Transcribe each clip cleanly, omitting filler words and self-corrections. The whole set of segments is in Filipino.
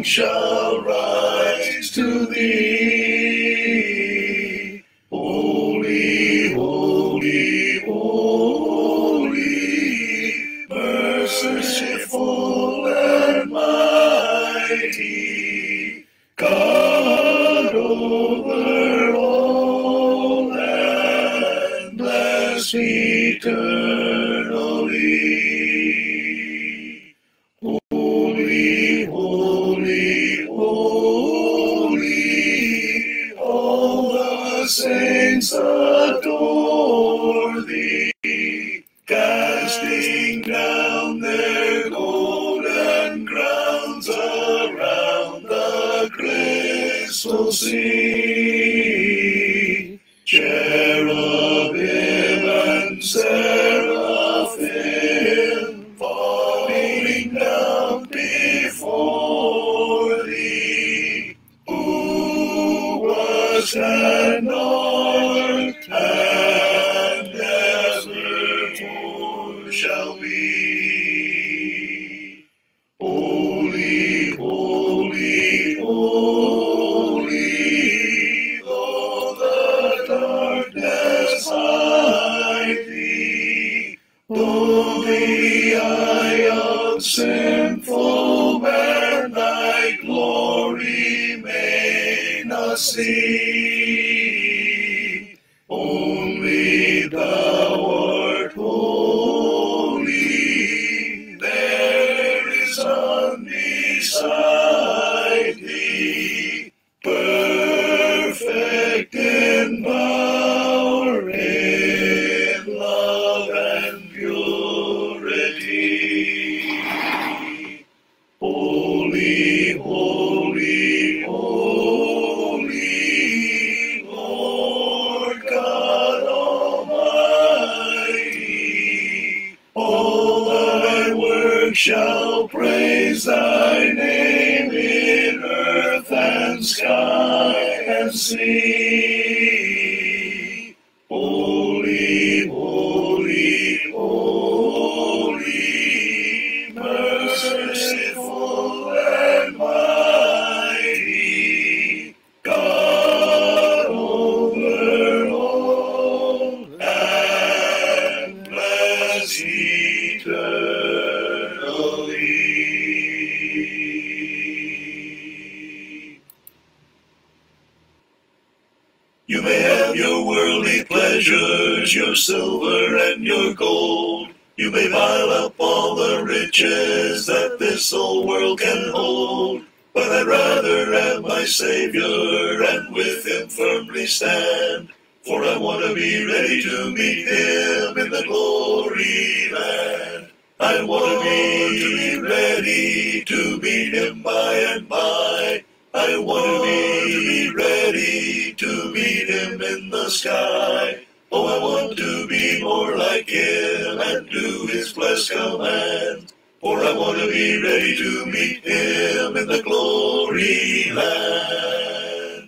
shall rise to thee. Holy, holy, holy, merciful and mighty, God over all and blessed eternally. Holy, holy, holy, all the saints adore thee, casting down their golden crowns around the crystal sea. Cherubim and seraphim falling down before thee, who was and art and evermore shall be. Holy, holy, holy, though the darkness hide thee, though the eye of sinful man thy glory may not see, only thou art holy, there is none beside thee, perfect in power, in love and purity. Holy, holy, holy, Lord God Almighty, all thy works shall praise thy name in earth and sky and sea. Holy, holy, holy, merciful and mighty, God over all and blessed eternally. You may have your worldly pleasures, your silver and your gold. You may pile up all the riches that this old world can hold. But I'd rather have my Savior and with him firmly stand. For I want to be ready to meet him in the glory land. I want to be ready to meet him by and by. I want to be ready to meet him in the sky. Oh, I want to be more like him and do his blessed command. For I want to be ready to meet him in the glory land.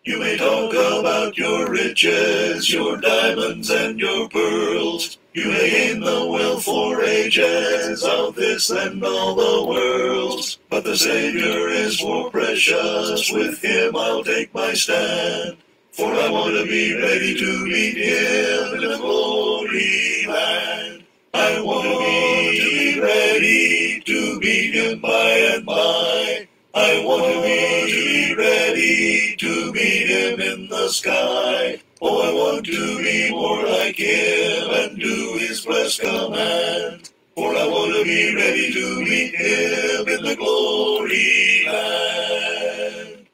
You may talk about your riches, your diamonds and your pearls. You may gain the wealth for ages of this and all the worlds. But the Savior is more precious, with him I'll take my stand. For I want to be ready to meet him in the glory land. I want to be ready to meet him by and by. I want to be ready to meet him in the sky. Oh, I want to be more like him and do his blessed command. For I want to be ready to meet him in the glory land.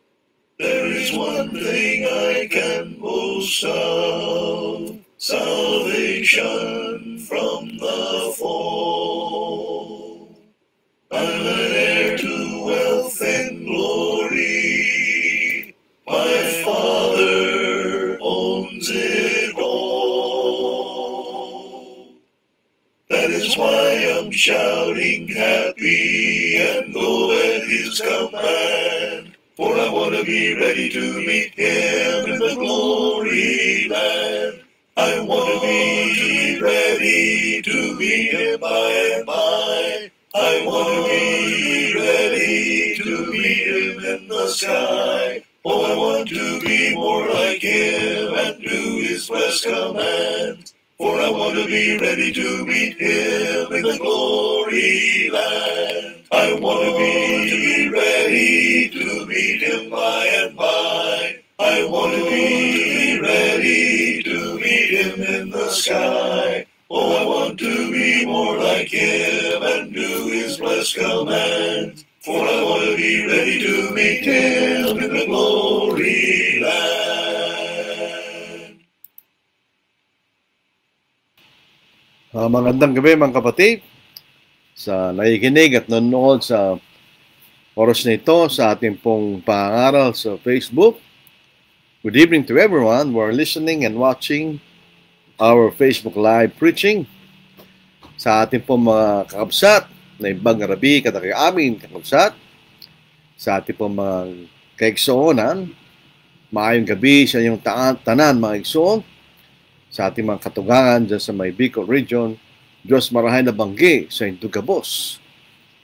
There is one thing I can boast of, salvation from the foe. I'm an heir to wealth and glory. My Father owns it all. That is why I'm shouting happy and go at his command. For I want to be ready to meet him in the glory land. I want to be ready to meet him by and by. I want to be ready to meet him in the sky. Oh, I want to be more like him and do his blessed command. For I want to be ready to meet him in the glory land. I want to be ready to meet him by and by. I want to be ready to meet him in the sky. Oh, I want to be more like him and do his blessed command. For I want to be ready to meet him in the glory land. Magandang gabi mga kapatid sa nakikinig at nanonood sa oras na ito sa ating pong pangaral sa Facebook. Good evening to everyone who are listening and watching our Facebook Live preaching. Sa ating pong mga kakabsat na ibang Arabi katakay amin kakabsat, sa ating pong mga kaiksoonan, maayong gabi sa inyong tanan mga iksoon, sa ating mga katugangan dyan sa may Bicol region, Diyos marahay na banggi sa Intugabos,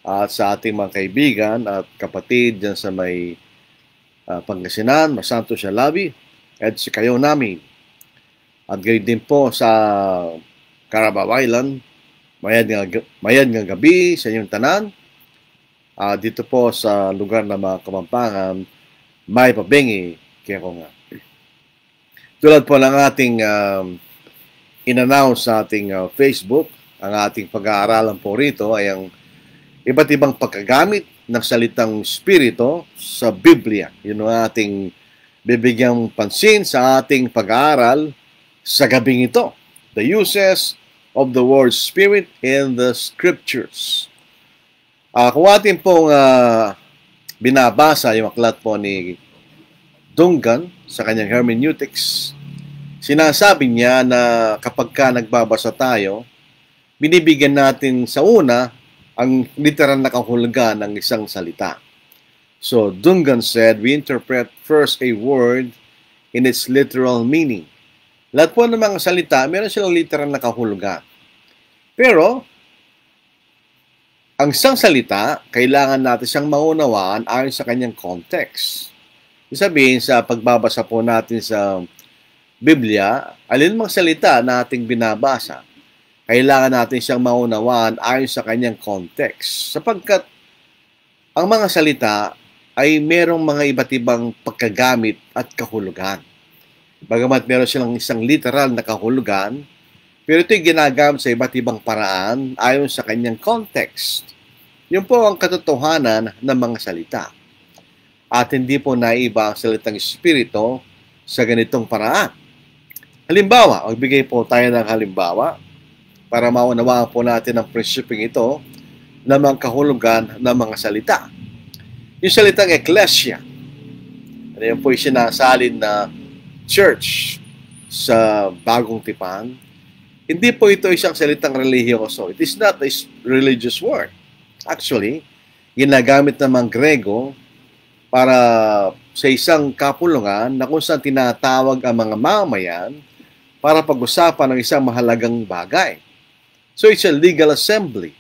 at sa ating mga kaibigan at kapatid dyan sa may Pangasinan, Masanto Sialabi, at si kayo namin. At gayon din po sa Carabao Island, mayad nga gabi sa inyong tanan. Dito po sa lugar na mga Kamampangan, may pabengi kaya ko nga. Tulad po ng ating in-announce sa ating Facebook, ang ating pag-aaralan po rito ay ang iba't ibang pagkagamit ng salitang Espiritu sa Biblia. Yun ang ating bibigyang pansin sa ating pag-aaral sa gabing ito. The uses of the word Spirit in the Scriptures. Kung atin pong binabasa yung aklat po ni Duncan sa kanyang hermeneutics, sinasabi niya na kapag ka nagbabasa tayo, binibigyan natin sa una ang literal na kahulugan ng isang salita. So, Duncan said, we interpret first a word in its literal meaning. Lahat po ng mga salita, meron silang literal na kahulugan. Pero, ang isang salita, kailangan natin siyang maunawaan ayon sa kanyang context. Ibig sabihin, sa pagbabasa po natin sa Biblia, alin mang salita na ating binabasa, kailangan natin siyang maunawaan ayon sa kanyang context. Sapagkat ang mga salita ay merong mga iba't ibang pagkagamit at kahulugan. Bagamat meron silang isang literal na kahulugan, pero ito'y ginagamit sa iba't ibang paraan ayon sa kanyang context. Yun po ang katotohanan ng mga salita. At hindi po naiba ang salitang Espiritu sa ganitong paraan. Halimbawa, magbigay po tayo ng halimbawa para maunawaan po natin ang prinsipyong ito ng mga kahulugan ng mga salita. Yung salitang Ecclesia, yan po yung sinasalin na church sa Bagong Tipan, hindi po ito isang salitang relihiyoso. It is not a religious word. Actually, ginagamit ng mga Grego para sa isang kapulungan na kung saan tinatawag ang mga mamamayan para pag-usapan ng isang mahalagang bagay. So it's a legal assembly.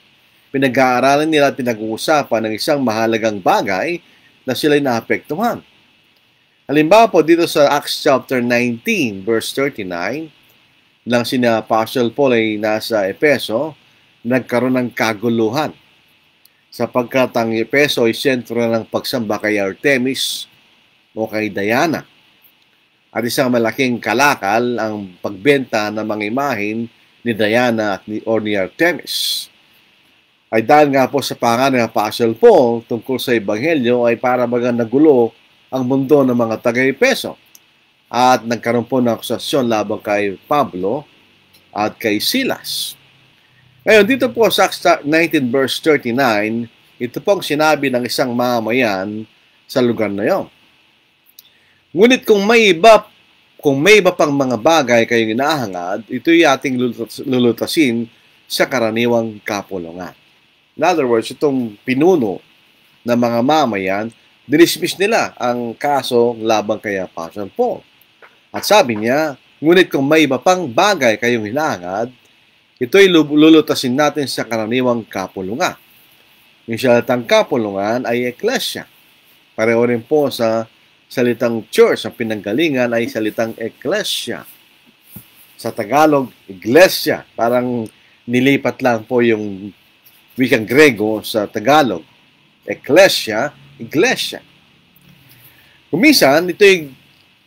Pinag-aaralan nila at pinag-uusapan ng isang mahalagang bagay na sila'y naapektuhan. Halimbawa po dito sa Acts chapter 19 verse 39, nang sina Apostle Paul ay nasa Epeso, nagkaroon ng kaguluhan. Sapagkat ang Epeso ay sentro ng pagsamba kay Artemis o kay Diana. At isang malaking kalakal ang pagbenta ng mga imahin ni Diana at ni Artemis. Ay dahil nga po sa pangalan ng Apostle Paul tungkol sa Ebanghelyo ay para bagang nagulo ang mundo ng mga taga-Epeso. At nagkaroon po ng akusasyon laban kay Pablo at kay Silas. Ngayon, dito po sa Acts 19 verse 39, ito pong sinabi ng isang mamamayan sa lugar na yon. Ngunit kung may iba pang mga bagay kayong inahangad, ito'y ating lulutasin sa karaniwang kapulungan. In other words, itong pinuno ng mga mamayan, dinismiss nila ang kaso labang kay Apostle Paul. At sabi niya, ngunit kung may iba pang bagay kayong hinahangad, ito'y lulutasin natin sa karaniwang kapulungan. Yung salitang kapulungan ay eklesya. Pareho rin po sa salitang church. Ang pinanggalingan ay salitang eklesya. Sa Tagalog, iglesia. Parang nilipat lang po yung wikang Grego sa Tagalog. Eklesya, iglesia. Kumisan, ito'y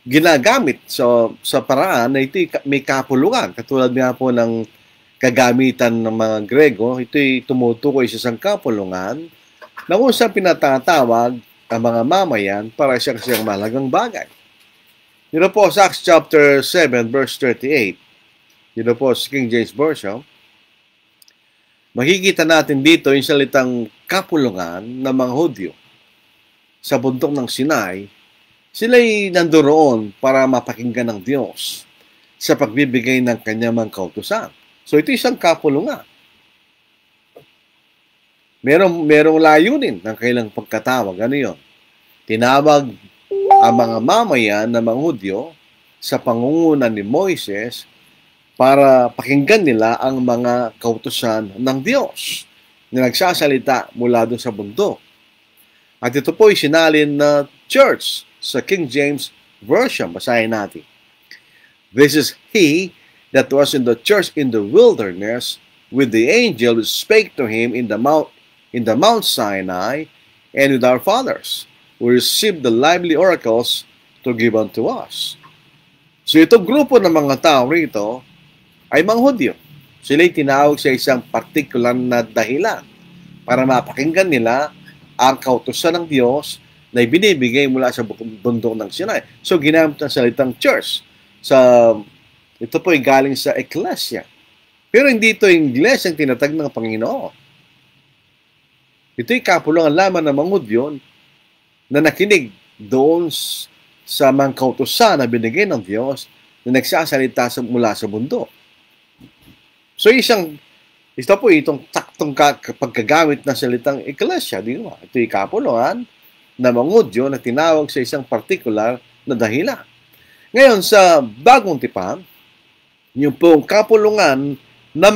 ginagamit sa paraan na ito'y may kapulungan. Katulad nga po ng kagamitan ng mga Grego, ito'y tumutukoy sa isang kapulungan na kung saan pinatatawag ang mga mamayan para sa kasiyang mahalagang bagay. Dito po sa Acts chapter 7 verse 38, dito po sa King James Version, makikita natin dito yung salitang kapulungan ng mga Hudyo. Sa bundok ng Sinai, sila'y nandoroon para mapakinggan ng Diyos sa pagbibigay ng kanyang mga kautusan. So ito isang kapulungan. Merong layunin ng kailang pagkatawag. Ano yun? Tinawag ang mga mamayan ng mga Hudyo sa pangunguna ni Moises para pakinggan nila ang mga kautusan ng Diyos na nagsasalita mula doon sa bundok. At ito po ay sinalin na church sa King James Version. Basahin natin. This is he that was in the church in the wilderness with the angel who spake to him in the Mount Sinai and with our fathers who received the lively oracles to give unto us. So itong grupo ng mga tao rito ay mga Hudyo. Sila'y tinawag sa isang partikular na dahilan para mapakinggan nila ang kautusan ng Diyos na ibinibigay mula sa bundok ng Sinai. So ginamit ang salitang church. Ito po ay galing sa eklesya. Pero hindi ito yung iglesia ang tinatag ng Panginoon. Ito'y kapulungan lamang ng mga Hudyo na nakinig doon sa mga kautusan na binigay ng Diyos na nagsasalita mula sa bundok. So ito po itong taktong pagkagamit ng salitang eklesya. Di ba? Ito'y kapulungan na mga Hudyo na tinawag sa isang partikular na dahilan. Ngayon, sa bagong tipan, yung pong kapulungan ng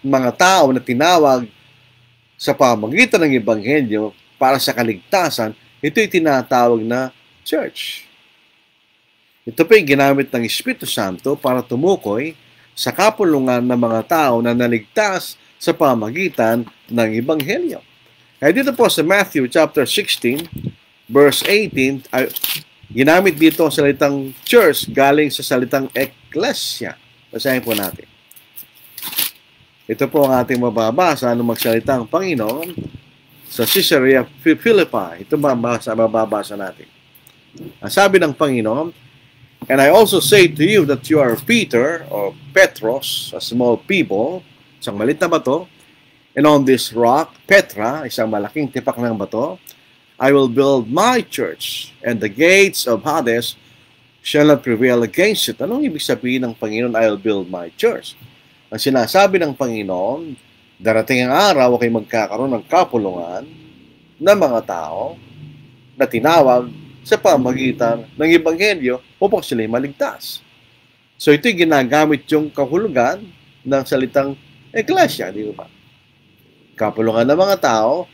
mga tao na tinawag sa pamamagitan ng Ebanghelyo para sa kaligtasan, ito'y tinatawag na church. Ito po'y ginamit ng Espiritu Santo para tumukoy sa kapulungan ng mga tao na naligtas sa pamamagitan ng Ebanghelyo. Kaya dito po sa Matthew chapter 16, verse 18, ginamit dito ang salitang church galing sa salitang eklesya. Basahin po natin. Ito po ang ating mababasa nung magsalita ang Panginoon sa Caesarea Philippi. Ito mababasa natin. Ang sabi ng Panginoon, "And I also say to you that you are Peter," or Petros, a small pebble, isang maliit na bato, "and on this rock, Petra," isang malaking tipak ng bato, "I will build my church, and the gates of Hades shall not prevail against it." Anong ibig sabihin ng Panginoon, "I will build my church"? Ang sinasabi ng Panginoon, darating ang araw ay magkakaroon ng kapulungan ng mga tao na tinawag sa pamagitan ng Ebanghelyo upang sila'y maligtas. So ito'y ginagamit yung kahulugan ng salitang eklesya, di ba? Kapulungan ng mga tao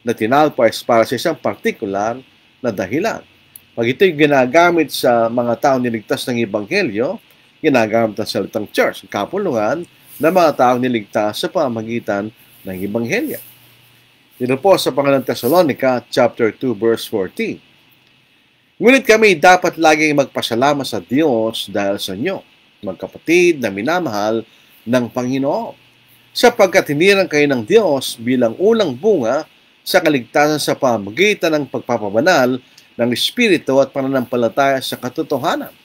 na tinawag para sa isang partikular na dahilan. Pag ito'y ginagamit sa mga tao niligtas ng Ebanghelyo, ginagamit ang salitang church, kapulungan ng mga tao niligtas sa pamagitan ng Ebanghelyo. Dito po sa Pangalang Thessalonica, chapter 2, verse 14. "Ngunit kami dapat laging magpasalamat sa Diyos dahil sa inyo, magkapatid na minamahal ng Panginoon, sapagkat hinirang kayo ng Diyos bilang unang bunga sa kaligtasan sa pamamagitan ng pagpapabanal ng Espiritu at pananampalataya sa katotohanan.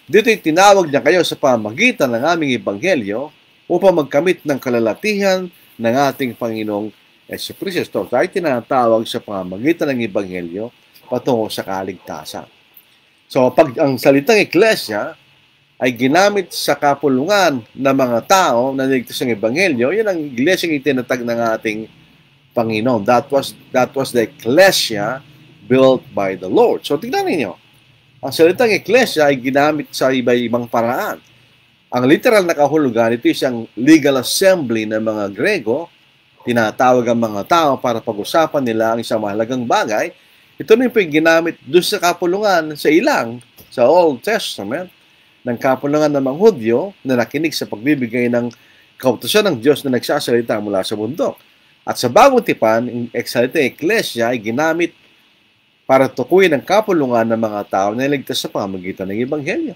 Dito'y tinawag niya kayo sa pamamagitan ng aming Ebanghelyo upang magkamit ng kalalatihan ng ating Panginoong Jesucristo." Tayo tinatawag sa pamamagitan ng Ebanghelyo patungo sa kaligtasan. So, pag ang salitang eklesya ay ginamit sa kapulungan ng mga tao na niligtas ng Ebanghelyo, yan ang iglesia ng itinatag ng ating Panginoon. That was the ecclesia built by the Lord. So, tignan ninyo. Ang salitang eklesya ay ginamit sa iba-ibang paraan. Ang literal na kahulugan, ito isang legal assembly ng mga Grego, tinatawag ang mga tao para pag-usapan nila ang isang mahalagang bagay, ito rin po yung ginamit doon sa kapulungan sa ilang, sa Old Testament, ng kapulungan ng mga Hudyo na nakinig sa pagbibigay ng kautusan ng Diyos na nagsasalita mula sa bundok. At sa Bagong Tipan, ang salitang Ecclesia ay ginamit para tukuyin ang kapulungan ng mga tao na iligtas sa pamamagitan ng Ebanghelyo.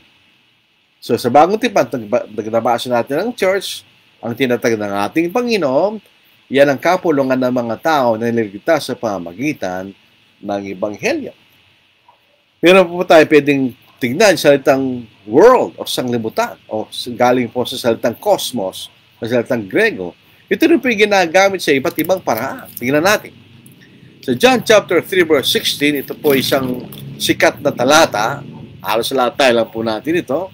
So sa Bagong Tipan, nagbasa natin ang church, ang tinatag ng ating Panginoon, yan ang kapulungan ng mga tao na iligtas sa pamamagitan ng Ebanghelyo. Meron po tayo pwedeng tignan sa salitang world o sanglibutan o galing po sa salitang cosmos, sa salitang Grego. Ito rin po yung ginagamit sa iba't ibang paraan. Tingnan natin. Sa John chapter 3 verse 16, ito po isang sikat na talata. Halos lahat tayo lang po natin ito.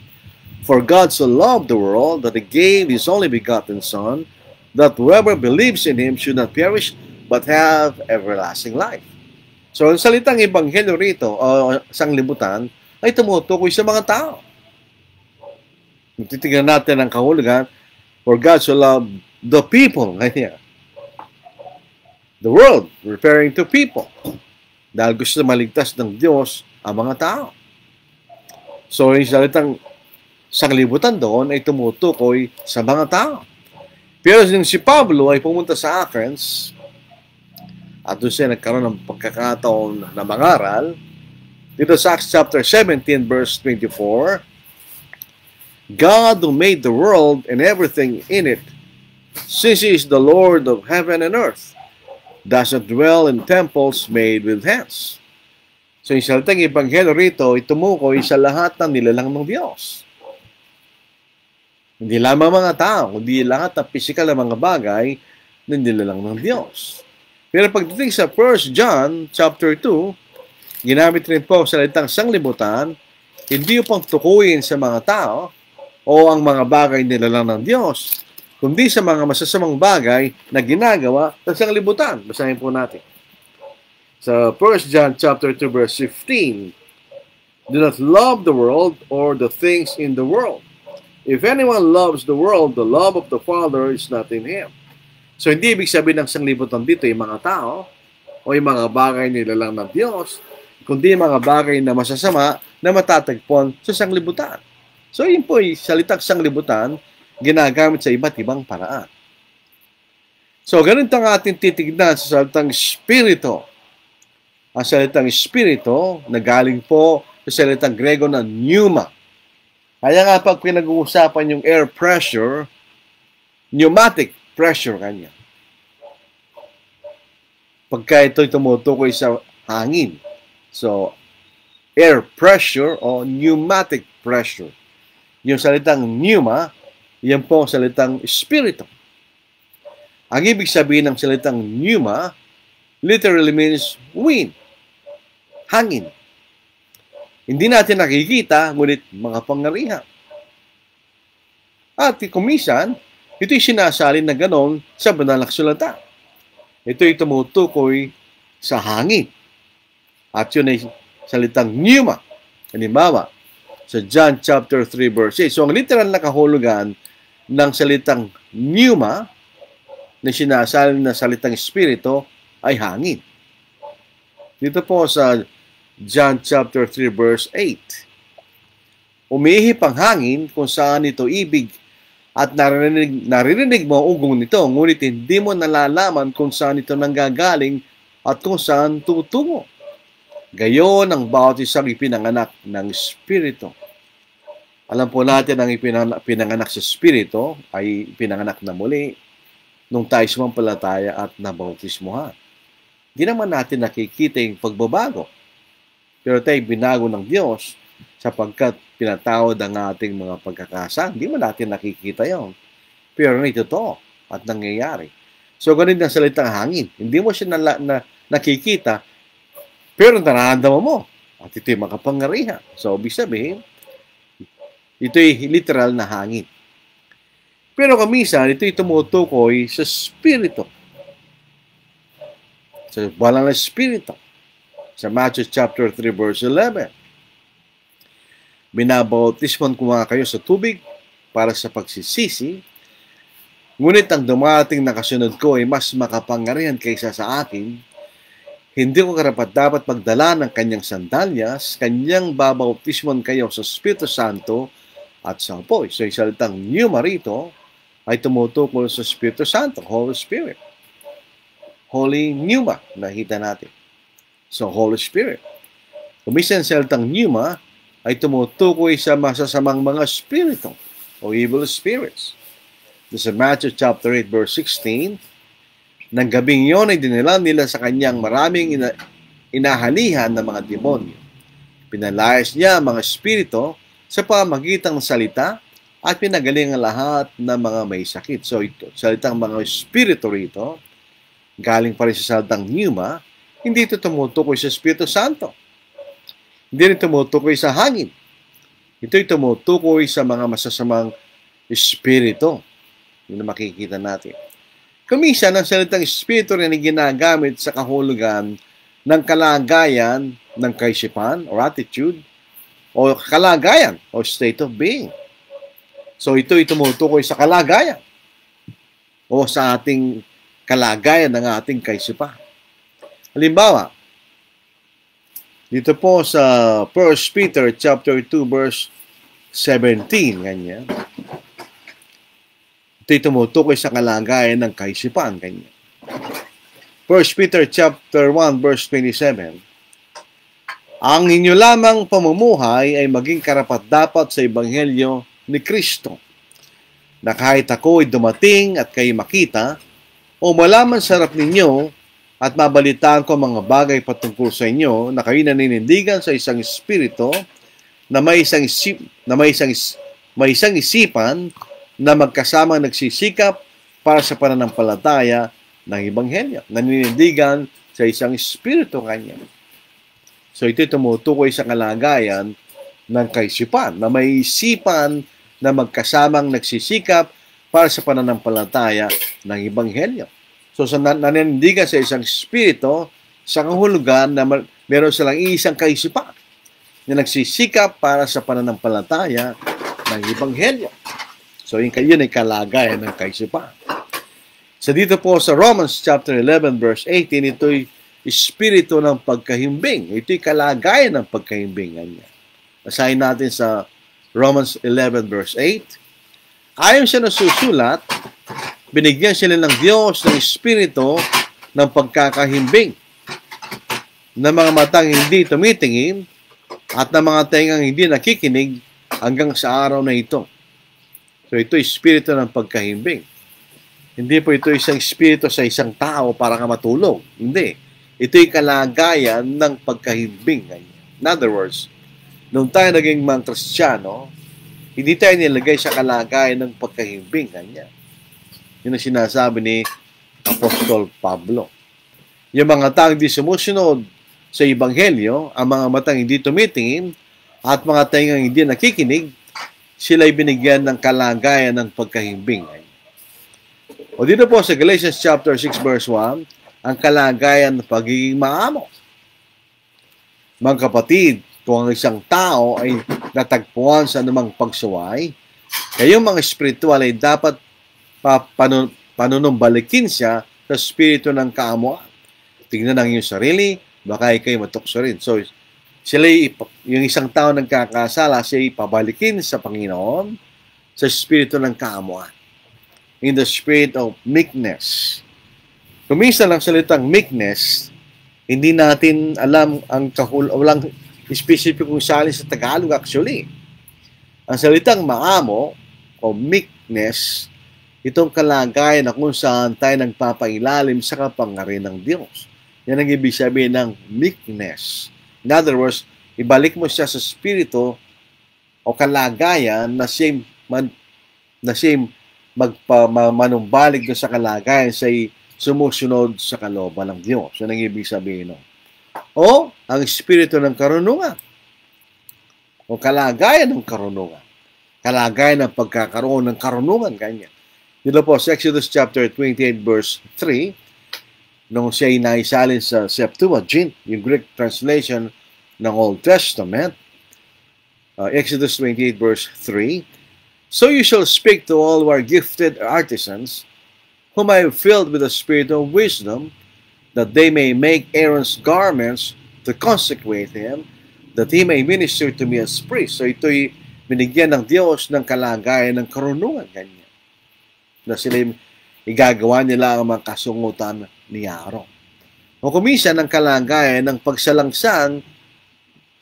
For God so loved the world that He gave His only begotten Son, that whoever believes in Him should not perish but have everlasting life. So, ang salitang ebanghelyo rito o sanglibutan ay tumutukoy sa mga tao. Titignan natin ang kahulugan. For God so loved the people. The world, referring to people. Dahil gusto maligtas ng Diyos ang mga tao. So, yung salitang sanglibutan doon ay tumutukoy sa mga tao. Pero yung si Pablo ay pumunta sa Athens at doon siya nagkaroon ng pagkakataon na mangaral. Dito sa Acts chapter 17 verse 24, God who made the world and everything in it, since He is the Lord of heaven and earth, does not dwell in temples made with hands. So yung salitang ebanghelyo rito ay tumukoy sa lahat ng nilalang ng Diyos. Hindi lamang mga tao, kundi lahat ng pisikal na mga bagay na nilalang ng Diyos. Pero pagdating sa 1 John chapter 2, ginamit rin po sa salitang sanglibutan, hindi upang tukuyin sa mga tao o ang mga bagay nilalang ng Diyos, kundi sa mga masasamang bagay na ginagawa sa sanglibutan. Basahin po natin. Sa 1 John chapter 2 verse 15, do not love the world or the things in the world. If anyone loves the world, the love of the Father is not in him. So, hindi ibig sabihin ng sanglibutan dito yung mga tao o yung mga bagay nilalang ng Diyos, kundi yung mga bagay na masasama na matatagpuan sa sanglibutan. So, yun po yung salitang sanglibutan ginagamit sa iba't ibang paraan. So, ganito ang ating titignan sa salitang Espiritu. Ang salitang Espiritu na galing po sa salitang Grego na pneuma. Kaya nga pag pinag-uusapan yung air pressure, pneumatic pressure kanya. Pagka ito'y tumutukoy sa hangin. So, air pressure o pneumatic pressure. Yung salitang pneuma, yan po ang salitang espiritu. Ang ibig sabihin ng salitang pneuma literally means wind, hangin. Hindi natin nakikita, ngunit mga pangyarihan. At kumisan, ito'y sinasalin na ganon sa banal na kasulatan. Ito'y tumutukoy sa hangin. At yun ay salitang pneuma. Halimbawa, sa John chapter 3 verse 8. So, ang literal na kahulugan ng salitang pneuma na sinasalin na salitang espiritu ay hangin. Dito po sa John chapter 3 verse 8. Umihip ang hangin kung saan ito ibig at naririnig mo ang ugong nito, ngunit hindi mo nalalaman kung saan ito nanggagaling at kung saan tutungo. Gayon ang bawat isang ipinanganak ng Espiritu. Alam po natin ang ipinanganak sa Espiritu ay ipinanganak na muli nung tayo sumampalataya at nabautismuhan. Hindi naman natin nakikita yung pagbabago. Pero tayo binago ng Diyos sapagkat pinatawad ang ating mga pagkakasala. Hindi mo natin nakikita yon. Pero ito to at nangyayari. So, ganun ang salitang hangin. Hindi mo siya nakikita, pero nararamdaman mo. At ito'y makapangyarihan. So, ibig sabihin, ito'y literal na hangin. Pero kamisan, ito'y tumutukoy sa Espiritu. Sa banal na Espiritu. Sa Matthew chapter 3 verse 11. Binabautisman ko nga kayo sa tubig para sa pagsisisi Ngunit ang dumating na kasunod ko ay mas makapangyarihan kaysa sa akin. Hindi ko karapat-dapat magdala ng kanyang sandalyas, kanyang babautismon kayo sa Espiritu Santo at sa apoy. So, yung salitang pneuma rito ay tumutukol sa Espiritu Santo, Holy Spirit. Holy pneuma, nakita natin. So, Holy Spirit. Kumisan salitang pneuma ay tumutukoy sa masasamang mga spirito o evil spirits. Sa Matthew chapter 8 verse 16, nang gabing yon ay dinala nila sa kanyang maraming inahalihan ng mga demonyo. Pinalayas niya ang mga spirito sa pamagitan ng salita at pinagaling ang lahat ng mga may sakit. So ito, salitang mga spirito rito, galing pa rin sa salitang pneuma, hindi ito tumutukoy sa Espiritu Santo. Hindi rin tumutukoy sa hangin. Ito'y tumutukoy sa mga masasamang espiritu. Yun na makikita natin. Kuminsan, ang salitang espiritu rin ay ginagamit sa kahulugan ng kalagayan ng kaisipan or attitude o kalagayan o state of being. So ito'y tumutukoy sa kalagayan o sa ating kalagayan ng ating kaisipan. Halimbawa, dito po sa 1 Peter chapter 2 verse 17, ganyan. Ito'y tumutukoy sa kalagayan ng kaisipan, ganyan. 1 Peter chapter 1 verse 27, ang inyo lamang pamumuhay ay maging karapat-dapat sa Ebanghelyo ni Kristo, na kahit ako ay dumating at kayo makita, o malaman sa harap ninyo at mabalitaan ko mga bagay patungkol sa inyo na kayo naninindigan sa isang espiritu na may isang isipan na magkasamang nagsisikap para sa pananampalataya ng Ebanghelyo. Naninindigan sa isang espiritu kanya. So ito tumutukoy sa kalagayan ng kaisipan na may isipan na magkasamang nagsisikap para sa pananampalataya ng Ebanghelyo. So sa naninindigan sa isang espiritu, sa kahulugan na meron silang isang kaisipan na nagsisikap para sa pananampalataya ng Ebanghelyo. So yun ay kalagayan ng kaisipan. So dito po sa Romans chapter 11 verse 18, ito'y espiritu ng pagkahimbing. Ito'y kalagayan ng pagkahimbing. Basahin natin sa Romans 11 verse 8. Ayon siya na susulat, binigyan sila ng Diyos ng espiritu ng pagkakahimbing, ng mga matang hindi tumitingin at ng mga tengang hindi nakikinig hanggang sa araw na ito. So ito espiritu ng pagkahimbing. Hindi po ito isang espiritu sa isang tao para ka matulog. Hindi. Ito'y kalagayan ng pagkahimbing. In other words, nung tayo naging mga Kristiyano, hindi tayo nilagay sa kalagayan ng pagkahimbing. Yun ang sinasabi ni Apostol Pablo. Yung mga taong hindi sumusunod sa Ebanghelyo, ang mga matang hindi tumitingin, at mga tengang hindi nakikinig, sila'y binigyan ng kalagayan ng pagkahimbing. O dito po sa Galatians chapter 6 verse 1, ang kalagayan ng pagiging maamo. Mga kapatid, kung ang isang tao ay natagpuan sa anumang pagsuway, kayong mga espiritual ay dapat panunumbalikin siya sa espiritu ng kaamuan. Tingnan ang iyong sarili, baka kayo matukso rin. So, yung isang tao nagkakasala, siya ipabalikin sa Panginoon sa espiritu ng kaamuan. In the spirit of meekness. Kumisa lang salitang meekness, hindi natin alam ang walang specific kung salin sa Tagalog actually. Ang salitang maamo o meekness, itong kalagayan na kung saan tayo nagpapailalim sa kapangyarihan ng Diyos. Yan ang ibig sabihin ng meekness. In other words, ibalik mo siya sa spirito o kalagayan na siya manumbalik doon sa kalagayan sa sumusunod sa kalooban ng Diyos. Yan ang ibig sabihin. O ang espiritu ng karunungan o kalagayan ng karunungan. Kalagayan ng pagkakaroon ng karunungan. Ganyan. Dito po sa Exodus chapter 28 verse 3, nung siya ay naisalin sa Septuagint, yung Greek translation ng Old Testament, Exodus 28 verse 3, so you shall speak to all who are gifted artisans, whom I have filled with the spirit of wisdom, that they may make Aaron's garments to consecrate him, that he may minister to me as priest. So ito'y binigyan ng Diyos ng kalagayan ng karunungan kanya. Na sila igagawa nila ang mga kasungutan ni Aaron. O kuminsan ng kalagayan ng pagsalangsang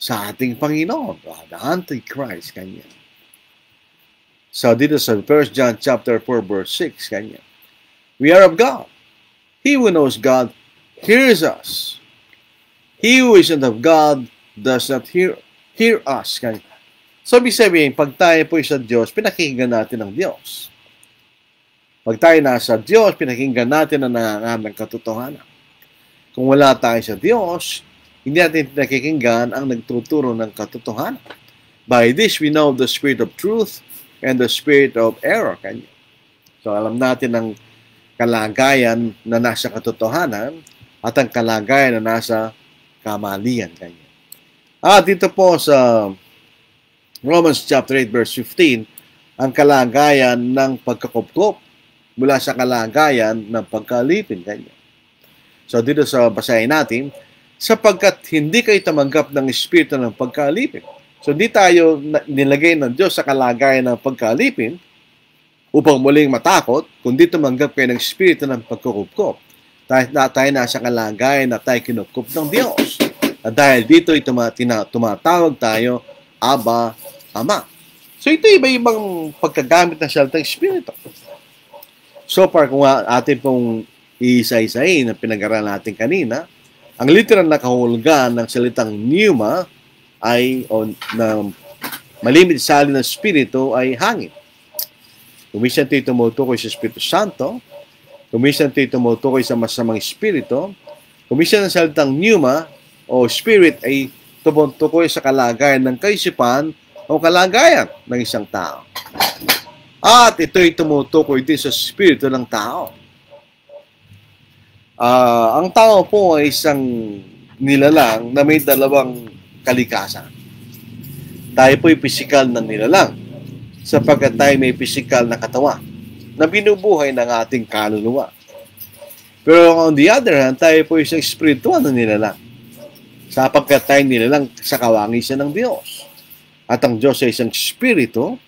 sa ating Panginoon, the Antichrist kanya. So dito sa 1 John chapter 4 verse 6 kanya. We are of God. He who knows God hears us. He who isn't of God does not hear us. Kanya. So ibig sabihin, pag tayo po sa Diyos, pinakinggan natin ang Diyos. Pag tayo nasa Diyos, pinakinggan natin ang nangangaham ng katotohanan. Kung wala tayo sa Diyos, hindi natin pinakikinggan ang nagtuturo ng katotohanan. By this, we know the spirit of truth and the spirit of error. Kanya. So alam natin ang kalagayan na nasa katotohanan at ang kalagayan na nasa kamalian. Kanya. Dito po sa Romans chapter 8 verse 15, ang kalagayan ng pagkakupkop mula sa kalagayan ng pagkalipin. Kanya. So dito sa basahin natin, sapagkat hindi kayo tumanggap ng espiritu ng pagkalipin. So di tayo nilagay ng Diyos sa kalagayan ng pagkalipin upang muling matakot, kundi tumanggap kayo ng espiritu ng pagkukupkop. Tayo nasa kalagayan na tayo kinupkup ng Diyos. At dahil dito tumatawag tayo, Aba, Ama. So ito iba-ibang pagkagamit ng salitang espiritu. So far, kung atin pong iisa-isahin na pinag-aralan natin kanina, ang literal na kahulugan ng salitang pneuma ay na malimit salin ng espiritu ay hangin. Kuminsan ito'y tumutukoy sa Espiritu Santo, kuminsan ito'y tumutukoy sa masamang espiritu, kuminsan ang salitang pneuma o spirit ay tumutukoy sa kalagayan ng kaisipan o kalagayan ng isang tao. At ito'y tumutukoy din sa espiritu ng tao. Ang tao po ay isang nilalang na may dalawang kalikasan. Tayo po'y pisikal na nilalang sapagkat tayo may pisikal na katawan na binubuhay ng ating kaluluwa. Pero on the other hand, tayo po'y isang espiritual na nilalang sapagkat tayo nilalang sa kawangisan ng Diyos. At ang Diyos ay isang espiritu,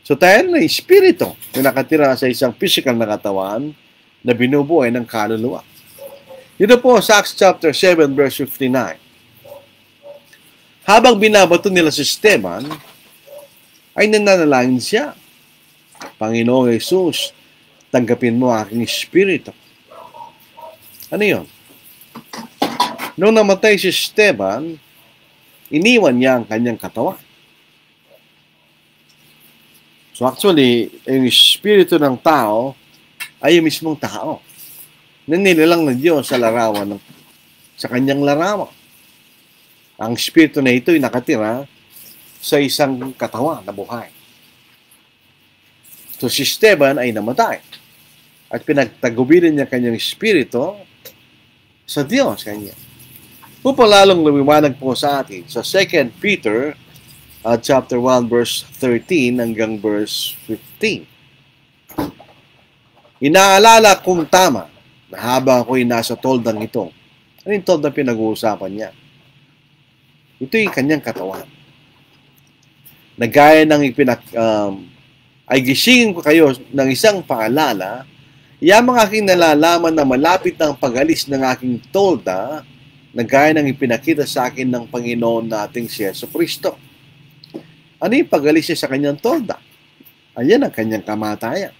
so tayo na espiritu na nakatira sa isang pisikal na katawan na binubuhay ng kaluluwa. Dito po sa Acts chapter 7 verse 59. Habang binabato nila si Esteban, ay nananalangin siya. Panginoong Jesus, tanggapin mo aking espiritu. Ano yun? Nung namatay si Esteban, iniwan niya ang kanyang katawan. So actually, yung espiritu ng tao ay yung mismong tao. Nanilalang ng Diyos sa larawan sa kanyang larawan. Ang espiritu na ito ay nakatira sa isang katawan na buhay. So si Esteban ay namatay. At pinagtagubilin niya kanyang espiritu sa Diyos kanya. Upang lalong lumiwanag po sa atin sa 2 Peter chapter 1 verse 13 hanggang verse 15. Inaalala kong tama na habang ako'y nasa toldang ito. Ano yung toldang pinag-uusapan niya? Ito yung kanyang katawan. Na gaya ng ay gisingin ko kayo ng isang paalala, yamang aking nalalaman na malapit ng pag-alis ng aking tolda, na gaya ng ipinakita sa akin ng Panginoon nating si Jesucristo. Ano yung pag-alis niya sa kanyang tolda? Ayan ang kanyang kamatayan.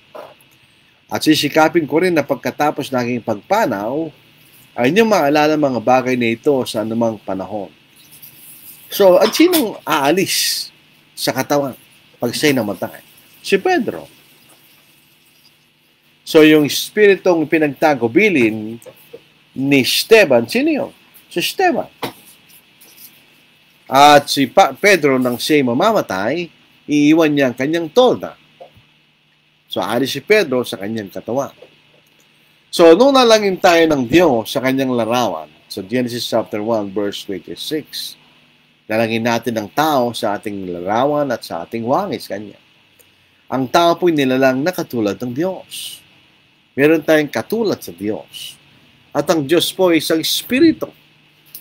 At sisikapin ko rin na pagkatapos ng aking pagpanaw, ay niyong maalala mga bagay na ito sa anumang panahon. So, at sinong aalis sa katawan pag siya'y namatay? Si Pedro. So, yung espiritong pinagtagubilin ni Esteban, sino yun? Si Esteban. At si Pedro, nang siya'y mamamatay, iiwan niya ang kanyang tolda. So, aalis si Pedro sa kanyang katawan. So, nung nalangin tayo ng Diyos sa kanyang larawan, sa Genesis chapter 1, verse 26, nalangin natin ng tao sa ating larawan at sa ating wangis kanya. Ang tao po'y nilalang na katulad ng Diyos. Meron tayong katulad sa Diyos. At ang Diyos po ay isang espiritu.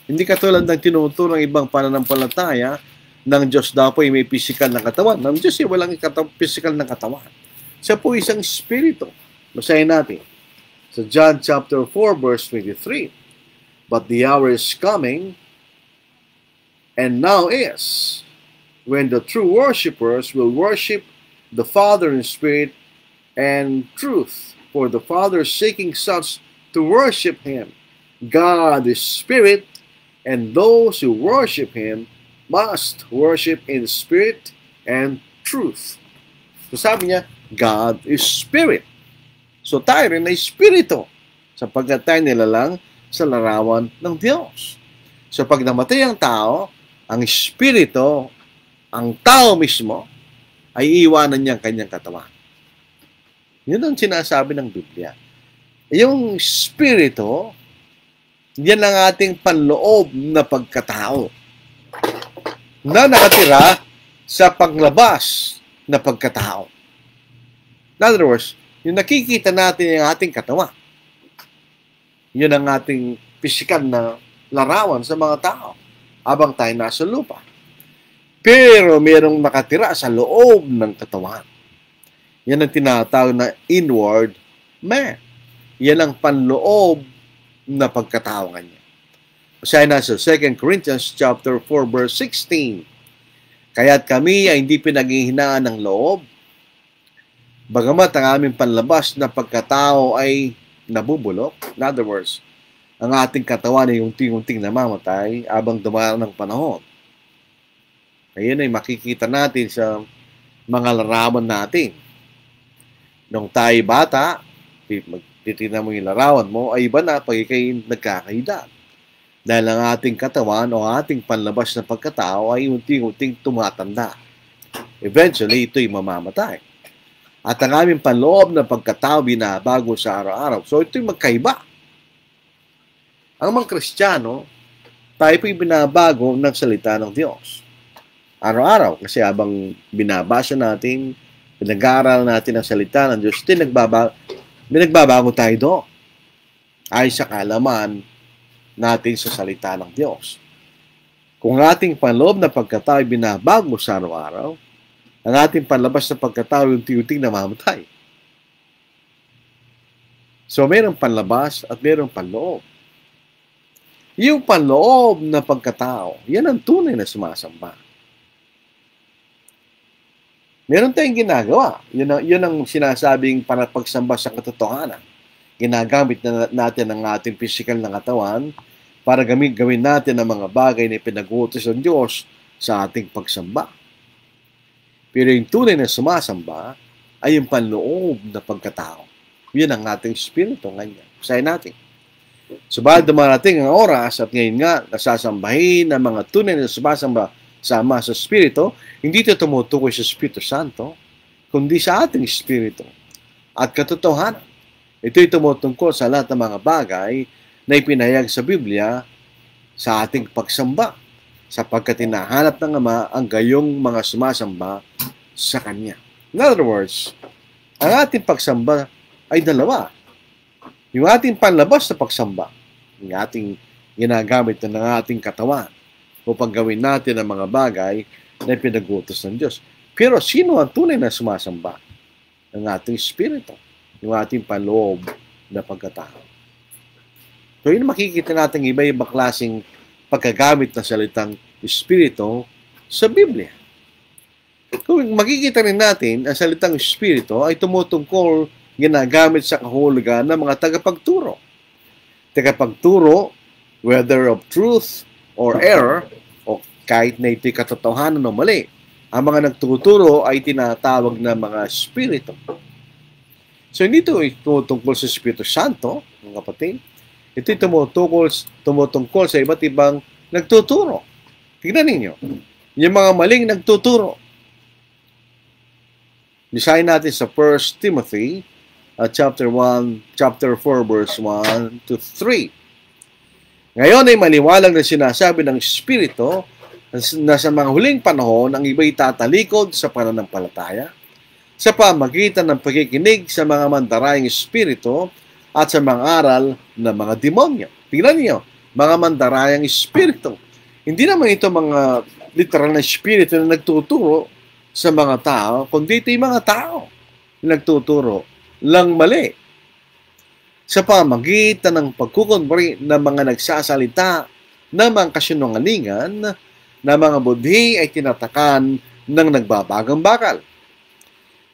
Hindi katulad ng tinuturo ng ibang pananampalataya ng Diyos daw po ay may physical na katawan. Ng Diyos ay walang physical na katawan. Siya po isang espiritu. Basahin natin. Sa John chapter 4 verse 23. But the hour is coming, and now is, when the true worshipers will worship the Father in spirit and truth. For the Father is seeking such to worship Him. God is spirit, and those who worship Him must worship in spirit and truth. So sabi niya, God is spirit. So tayo rin ay espiritu, sapagkat tayo nilalang sa larawan ng Diyos. So pag namatay ang tao, ang espiritu, ang tao mismo, ay iwanan niya ang kanyang katawan. Yun ang sinasabi ng Biblia. Yung espiritu, yan ang ating panloob na pagkatao na nakatira sa paglabas na pagkatao. In other words, yung nakikita natin yung ating katawan, yun ang ating pisikal na larawan sa mga tao habang tayo nasa lupa. Pero mayroong nakatira sa loob ng katawan. Yan ang tinatawag na inward man. Yan ang panloob na pagkatao kanya. Basahin na sa 2 Corinthians chapter 4 verse 16. Kaya't kami ay hindi pinaghihinaan ng loob, bagamat ang aming panlabas na pagkatao ay nabubulok. In other words, ang ating katawan ay unting-unting namamatay habang dumaraan ng panahon. Ayun ay makikita natin sa mga larawan natin. Nung tayo bata, titignan mo yung larawan mo, ay iba na pag ikay nagkakaedad. Dahil ang ating katawan o ating panlabas na pagkatao ay unting-unting tumatanda. Eventually, ito'y mamamatay. At ang aming panloob na pagkatao binabago sa araw-araw. So, ito'y magkaiba. Ang mga Kristiyano, tayo po'y binabago ng salita ng Diyos. Araw-araw. Kasi habang binabasa natin, pinag-aaral natin ang salita ng Diyos, binagbabago tayo doon. Ay sa kaalaman natin sa salita ng Diyos. Kung ating panloob na pagkatao ay binabago sa araw-araw, ang ating panlabas na pagkatao yung tiyuting namamatay. So, mayroong panlabas at mayroong panloob. Yung panloob na pagkatao, yan ang tunay na sumasamba. Meron tayong ginagawa. Yun ang sinasabing para pagsamba sa katotohanan. Ginagamit natin ang ating physical na katawan para gawin natin ang mga bagay na pinag-uutos ng Diyos sa ating pagsamba. Pero yung tunay na sumasamba ay yung panloob na pagkatao. Yun ang ating espiritu ngayon. Sayin natin. Subalit dumarating ang oras at ngayon nga nasasambahin ng mga tunay na sumasamba sama sa espiritu, hindi ito tumutukoy sa Espiritu Santo, kundi sa ating espiritu at katotohanan. Ito'y tumutungkol sa lahat ng mga bagay na ipinahayag sa Biblia sa ating pagsamba, sapagkat hinahanap ng Ama ang gayong mga sumasamba sa Kanya. In other words, ang ating pagsamba ay dalawa. Yung ating panlabas na pagsamba, yung ating ginagamit ng ating katawan upang gawin natin ang mga bagay na pinag-utos ng Diyos. Pero sino ang tunay na sumasamba? Ang ating espiritu, yung ating panloob na pagkatao. So yun makikita natin iba-ibang klaseng pagkagamit ng salitang espiritu sa Biblia. Kung makikita rin natin, ang salitang espiritu ay tumutungkol, ginagamit sa kahulugan ng mga tagapagturo. Tagapagturo, whether of truth or error, o kahit na ito'y katotohanan o mali, ang mga nagtuturo ay tinatawag na mga espiritu. So hindi ito tumutungkol sa Espiritu Santo, mga kapatid. Ito'y tumutungkol sa iba't ibang nagtuturo. Tignan ninyo, yung mga maling nagtuturo. Basahin natin sa 1 Timothy chapter 4 verse 1 to 3. Ngayon ay maliwalag na sinasabi ng Espiritu na sa mga huling panahon ang iba'y tatalikod sa pananampalataya sa pamagitan ng pakikinig sa mga mandarayang espiritu at sa mga aral ng mga demonyo. Tingnan niyo, mga mandarayang espiritu. Hindi naman ito mga literal na espiritu na nagtuturo sa mga tao, kundi ito yung mga tao na nagtuturo lang mali sa pamagitan ng pagkukonvert ng mga nagsasalita ng mga kasinungalingan na mga budhi ay tinatakan ng nagbabagang bakal.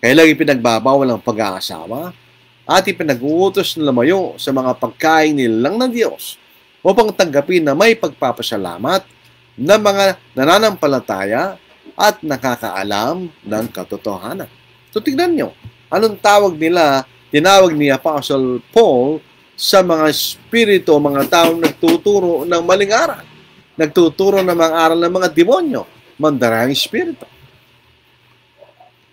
Kailang ipinagbabawal ang pag-aasawa at ipinag-uutos na lumayo sa mga pagkain nilang ng Diyos upang tanggapin na may pagpapasalamat ng mga nananampalataya at nakakaalam ng katotohanan. So tignan nyo, anong tawag nila, tinawag ni Apostle Paul sa mga espiritu, mga taong nagtuturo ng maling aral. Nagtuturo ng mga aral ng mga demonyo, mandarayang espiritu.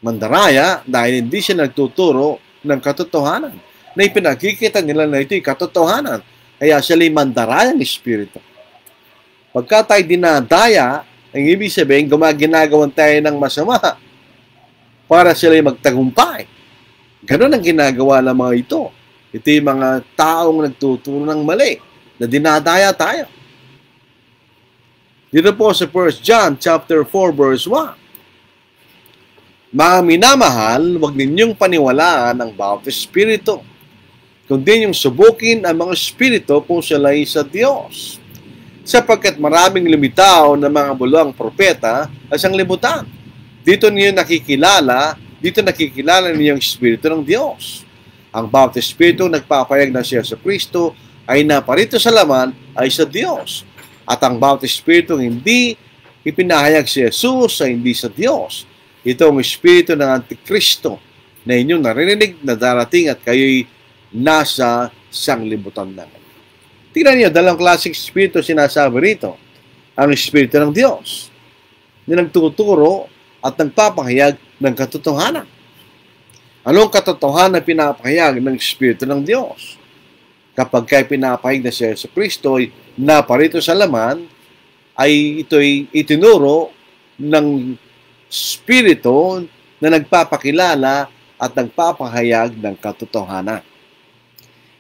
Mandaraya dahil hindi siya nagtuturo ng katotohanan. Na ipinakikita nila na ito'y katotohanan. Kaya siya'y mandarayang espiritu. Pagka tayo dinadaya, ang ibig sabihin, ginagawan tayo ng masama para sila'y magtagumpay. Ganon ang ginagawa ng mga ito. Ito yung mga taong nagtuturo ng mali na dinadaya tayo. Dito po sa 1 John chapter 4 verse 1. Mga minamahal, huwag ninyong paniwalaan ang bawat espiritu, kundi ninyong subukin ang mga espiritu kung sila'y sa Diyos. Sapagkat maraming lumitaw na mga bulwang propeta ay siyang libutan. Dito nakikilala niyo ang espiritu ng Diyos. Ang bawat espiritu nagpapayag na siya sa Kristo ay naparito sa laman ay sa Diyos. At ang bawat espiritu hindi ipinahayag si Jesus ay hindi sa Diyos. Ito ang espiritu ng Antikristo na inyong narinig na darating at kayo'y nasa sanglibutan na. Tingnan niyo, dalawang klaseng espiritu sinasabi rito. Ang espiritu ng Diyos na nagtuturo at nagpapahayag ng katotohanan. Anong katotohanan na pinapahayag ng espiritu ng Diyos? Kapag kayo pinapahayag na si Yesu Kristo ay naparito sa laman, ay ito'y itinuro ng espiritu na nagpapakilala at nagpapahayag ng katotohanan.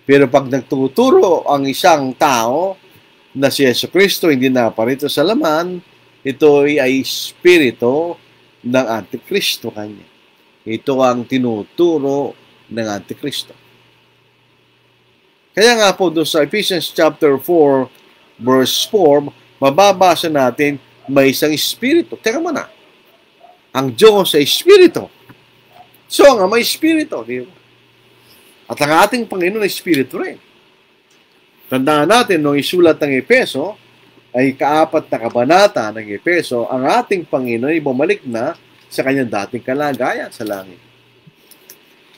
Pero pag nagtuturo ang isang tao na si Yesu Kristo hindi naparito sa laman, ito ay espiritu ng Antikristo kanya. Ito ang tinuturo ng Antikristo. Kaya nga po doon sa Ephesians chapter 4 verse 4, mababasa natin may isang espiritu. Teka muna. Ang Diyos ay espiritu. So, ang Ama ay espiritu. Di ba? At ang ating Panginoon ay espiritu rin. Tandaan natin, nung isulat ng Epeso, ay kaapat na kabanata ng Epeso, ang ating Panginoon ay bumalik na sa kanyang dating kalagayan sa langit.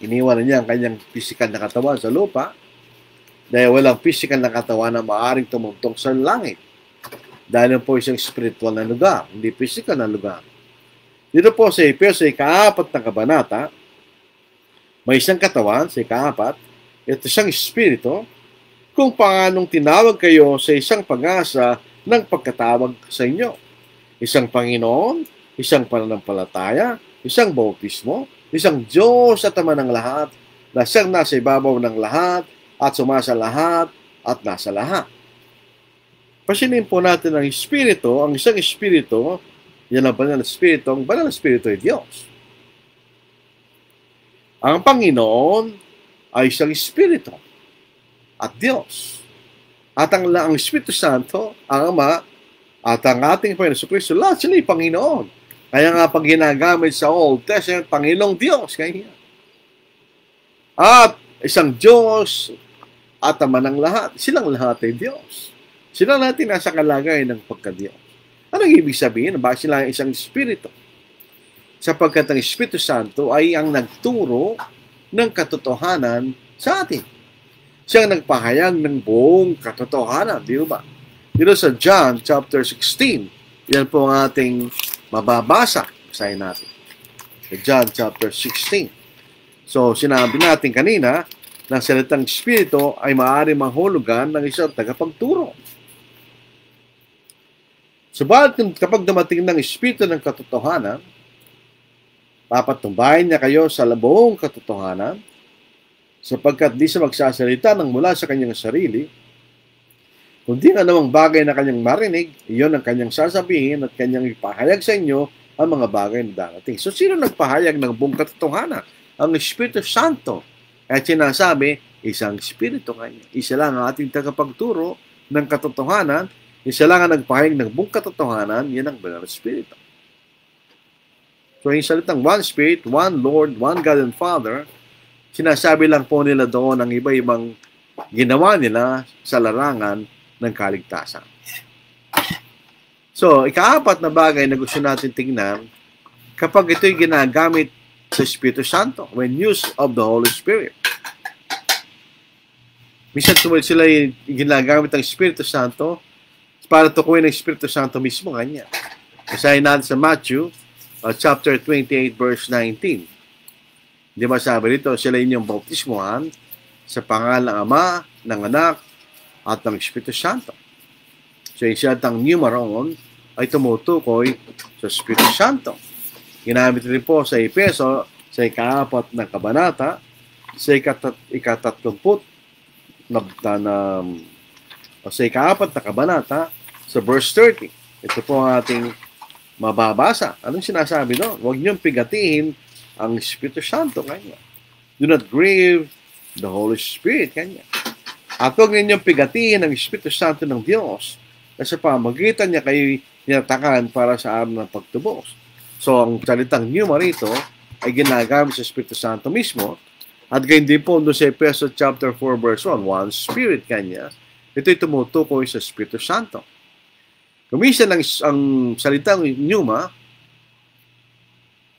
Iniwan niya ang kanyang pisikal na katawan sa lupa dahil walang pisikal na katawan na maaaring tumungtong sa langit. Dahil po isang spiritual na lugar, hindi pisikal na lugar. Dito po sa Epeso, ikaapat na kabanata, may isang katawan sa ikaapat, ito siyang espiritu, kung paanong tinawag kayo sa isang pag-asa ng pagkatawag sa inyo. Isang Panginoon, isang pananampalataya, isang bautismo, isang Diyos at Ama ng lahat, na siyang nasa ibabaw ng lahat, at sumasa lahat, at nasa lahat. Pasinin po natin ang espiritu, ang isang espiritu, yan ang banal na espiritu. Ang banal na espiritu ay Diyos. Ang Panginoon ay isang espiritu at Diyos. At ang Espiritu Santo, ang Ama, at ang ating Panginoon Kristo, lahat sila ay Panginoon. Kaya nga pag ginagamit sa Old Testament, Panginoong Diyos. Kaya. At isang Diyos at Ama ng lahat. Silang lahat ay Diyos. Sila natin nasa kalagayan ng pagka-Diyos. Anong ibig sabihin? Bakit sila isang espiritu? Sapagkat ang Espiritu Santo ay ang nagturo ng katotohanan sa atin. Siyang nagpahayag ng buong katotohanan. Di ba? Dito sa John chapter 16, yan po ang ating mababasa. Basahin natin. Sa John chapter 16. So, sinabi natin kanina na salitang espiritu ay maaari mahulugan ng isang tagapagturo. Subalit kapag dumating ng espiritu ng katotohanan, Papatumbahin niya kayo sa buong katotohanan, sapagkat di siya magsasalita ng mula sa kanyang sarili, kundi anumang bagay na kanyang marinig, iyon ang kanyang sasabihin at kanyang ipahayag sa inyo ang mga bagay na darating. So, sino nagpahayag ng buong katotohanan? Ang Espiritu Santo. At sinasabi, isang Espiritu kanya. Isa lang ang ating tagapagturo ng katotohanan, isa lang ang nagpahayag ng buong katotohanan, yan ang Banal na Espiritu. So, yung salitang one Spirit, one Lord, one God and Father, sinasabi lang po nila doon ang iba-ibang ginawa nila sa larangan ng kaligtasan. So, ikaapat na bagay na gusto natin tingnan, kapag ito'y ginagamit sa Espiritu Santo, when used of the Holy Spirit. Minsan sila ginagamit ang Espiritu Santo para tukuyin ang Espiritu Santo mismo kanya. Basahin natin sa Matthew, chapter 28, verse 19. Di ba sabi dito, sila inyong bautismuhan sa pangalan ng Ama, ng Anak, at ng Espiritu Santo. So, yung siyatang numeron ay tumutukoy sa Espiritu Santo. Ginamit rin po sa Efeso, sa ika-4 na kabanata, sa ika-30 sa ika-4 na kabanata, sa verse 30. Ito po ang ating mababasa. Anong sinasabi doon? Huwag niyong pigatihin ang Espiritu Santo kanya. Do not grieve the Holy Spirit kanya. At huwag ninyong pigatihin ang Espiritu Santo ng Diyos na sa pamagitan niya kayo tinatakan para sa araw ng pagtubos. So, ang salitang pneuma rito ay ginagamit sa Espiritu Santo mismo. At gayon din po doon sa Efeso chapter 4 verse 1, one Spirit kanya, ito'y tumutukoy sa Espiritu Santo. Kuminsan ang salitang pneuma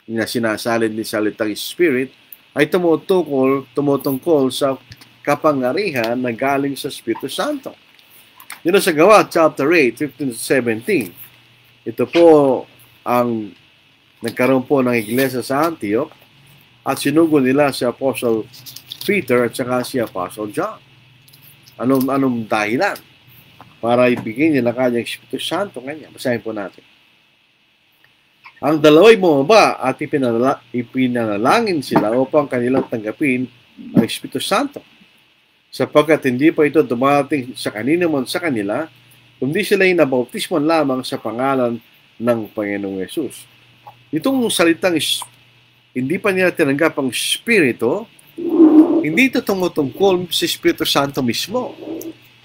na sinasalin ni salitang Spirit ay tumutungkol sa kapangyarihan na galing sa Espiritu Santo. Yun sa Gawa, chapter 8, 15-17. Ito po ang nagkaroon po ng iglesia sa Antioch at sinugo nila si Apostle Peter at saka si Apostle John. Anong dahilan? Para ibigay nila kanyang Espiritu Santo kanya. Basahin po natin. Ang dalawa'y bumaba at ipinanalangin sila upang kanilang tanggapin ang Espiritu Santo. Sapagkat hindi pa ito dumating sa kanino man sa kanila, kundi sila'y nabautismon lamang sa pangalan ng Panginoong Yesus. Itong salitang hindi pa nila tinanggap ang Espiritu, hindi ito tumutungkol sa Espiritu Santo mismo.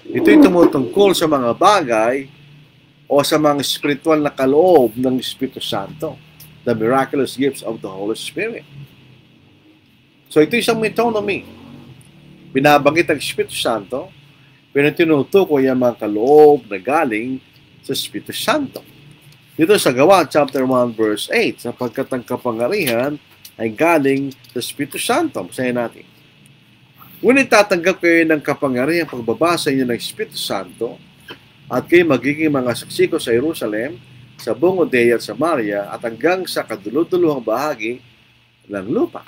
Ito'y tumutungkol sa mga bagay o sa mga spiritual na kaloob ng Espiritu Santo, the miraculous gifts of the Holy Spirit. So ito isang metonymy. Binabanggit ang Espiritu Santo, pero tinutukoy ang mga kaloob na galing sa Espiritu Santo. Dito sa Gawa, chapter 1, verse 8, sapagkat ang kapangyarihan ay galing sa Espiritu Santo. Basahin natin. Ngunit tatanggap kayo ng kapangyarihan pagbabasa inyo ng Espiritu Santo at kayo magiging mga saksi ko sa Jerusalem, sa buong Judea at Samaria at hanggang sa kaduluduluhang bahagi ng lupa.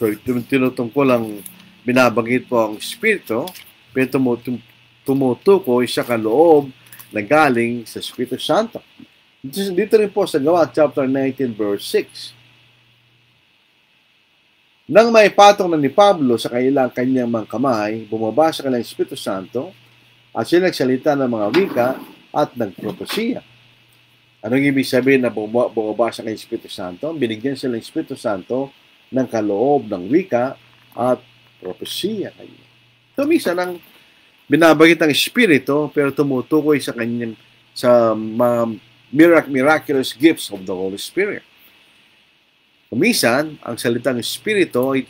So, tinutungkol ang binabanggit po ang Espiritu, pero tumutukoy sa kaloob na galing sa Espiritu Santo. Dito rin po sa Gawa, chapter 19, verse 6. Nang may patong na ni Pablo sa kanyang mga kamay, bumaba sa kanilang Espiritu Santo at sila nagsalita ng mga wika at nagpropesiya. Anong ibig sabihin na bumaba sa kanilang Espiritu Santo? Binigyan sila ng Espiritu Santo ng kaloob ng wika at propesiya. So, minsan ang binabagit ang Espiritu pero tumutukoy sa kanyang sa mga miraculous gifts of the Holy Spirit. Kumisan, ang salitang Espiritu ay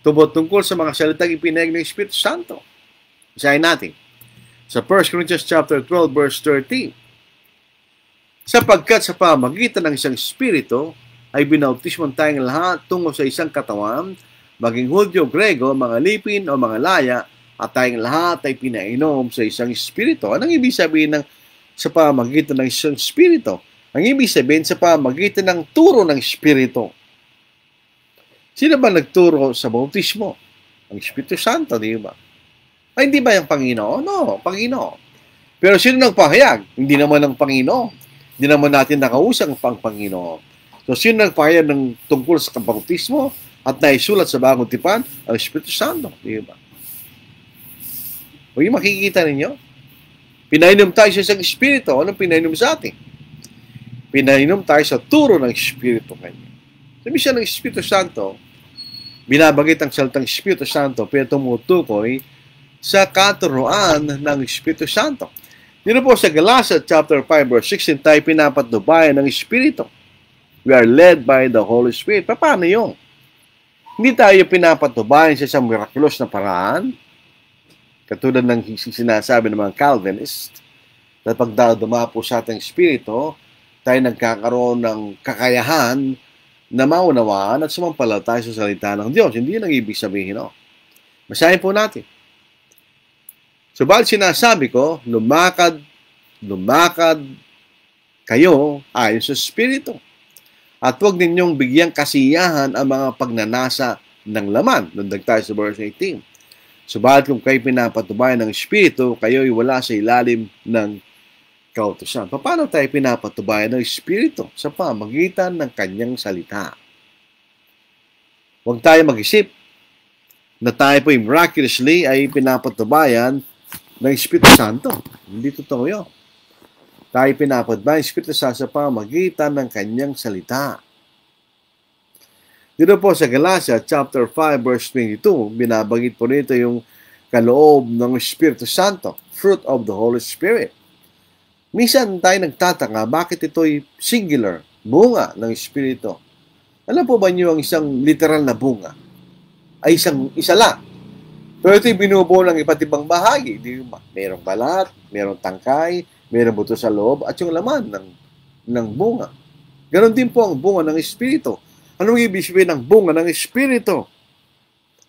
tumutungkol sa mga salitang ipinahayag ng Espiritu Santo. Basahin natin. Sa 1 Corinthians chapter 12, verse 13. Sapagkat sa pamagitan ng isang Espiritu ay binautismon tayong lahat tungo sa isang katawan, maging Hudyo, Grego, mga lipin o mga laya, at tayong lahat ay pinainom sa isang Espiritu. Anong ibig sabihin ng sa pamagitan ng isang Espiritu? Ang ibig sabihin sa pamagitan ng turo ng Espiritu. Sino ba nagturo sa bautismo? Ang Espiritu Santo, di ba? Ay, hindi ba yung Panginoon? No, Panginoon. Pero sino nagpahayag? Hindi naman ang Panginoon. Hindi naman natin nakausap ang Panginoon. So, sino nagpahayag ng tungkol sa kabautismo at naisulat sa Bagong Tipan? Ang Espiritu Santo. Di ba? O yung makikita ninyo, pinainom tayo sa isang Espiritu. Anong pinainom sa atin? Pinainom tayo sa turo ng Espiritu kanya. Sabi siya ng Espiritu Santo, binabagit ang salitang Espiritu Santo, pero tumutukoy sa katuruan ng Espiritu Santo. Dito po sa Galatia chapter 5 verse 16, tayo pinapatnubayan ng Espiritu. We are led by the Holy Spirit. Paano yun? Hindi tayo pinapatnubayan sa isang miraculous na paraan, katulad ng sinasabi ng mga Calvinist, na pag dumapo sa ating Espiritu, tayo nagkakaroon ng kakayahan na maunawaan at sumampalataya sa salita ng Diyos. Hindi yun ang ibig sabihin, no? Basahin po natin. Subalit sinasabi ko, lumakad kayo ayon sa Espiritu. At huwag ninyong bigyang kasiyahan ang mga pagnanasa ng laman. Lundag tayo sa verse 18. Subalit kung kayo pinapatubayan ng Espiritu, kayo'y wala sa ilalim ng kautusan. Paano tayo pinapatubayan ng Espiritu? Sa pamagitan ng kanyang salita. Huwag tayo mag-isip na tayo po miraculously ay pinapatubayan ng Espiritu Santo. Hindi totoo yun. Tayo pinapatubayan ng Espiritu Santo sa pamagitan ng kanyang salita. Dito po sa Galatia chapter 5 verse 22, binabagit po nito yung kaloob ng Espiritu Santo, fruit of the Holy Spirit. Minsan tayo nagtataka, bakit ito'y singular, bunga ng Espiritu? Alam po ba niyo ang isang literal na bunga ay isa lang? Pero ito'y binubuo ng iba't ibang bahagi. Di ba? Merong balat, merong tangkay, merong buto sa loob, at yung laman ng bunga. Ganon din po ang bunga ng Espiritu. Anong ibig sabihin ng bunga ng Espiritu?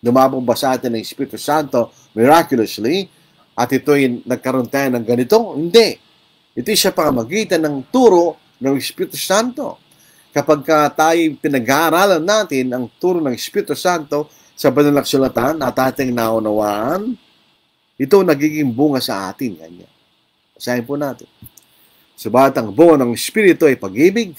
Dumabong ba sa atin ng Espiritu Santo miraculously at ito'y nagkaroon tayo ng ganito? Hindi. Ito'y sa pamamagitan ng turo ng Espiritu Santo. Kapag tayo pinag-aaralan natin ang turo ng Espiritu Santo sa banal na kasulatan at ating naunawaan, ito nagiging bunga sa atin. Ganyan. Basahin po natin. Subalit ang bunga ng Espiritu ay pag-ibig,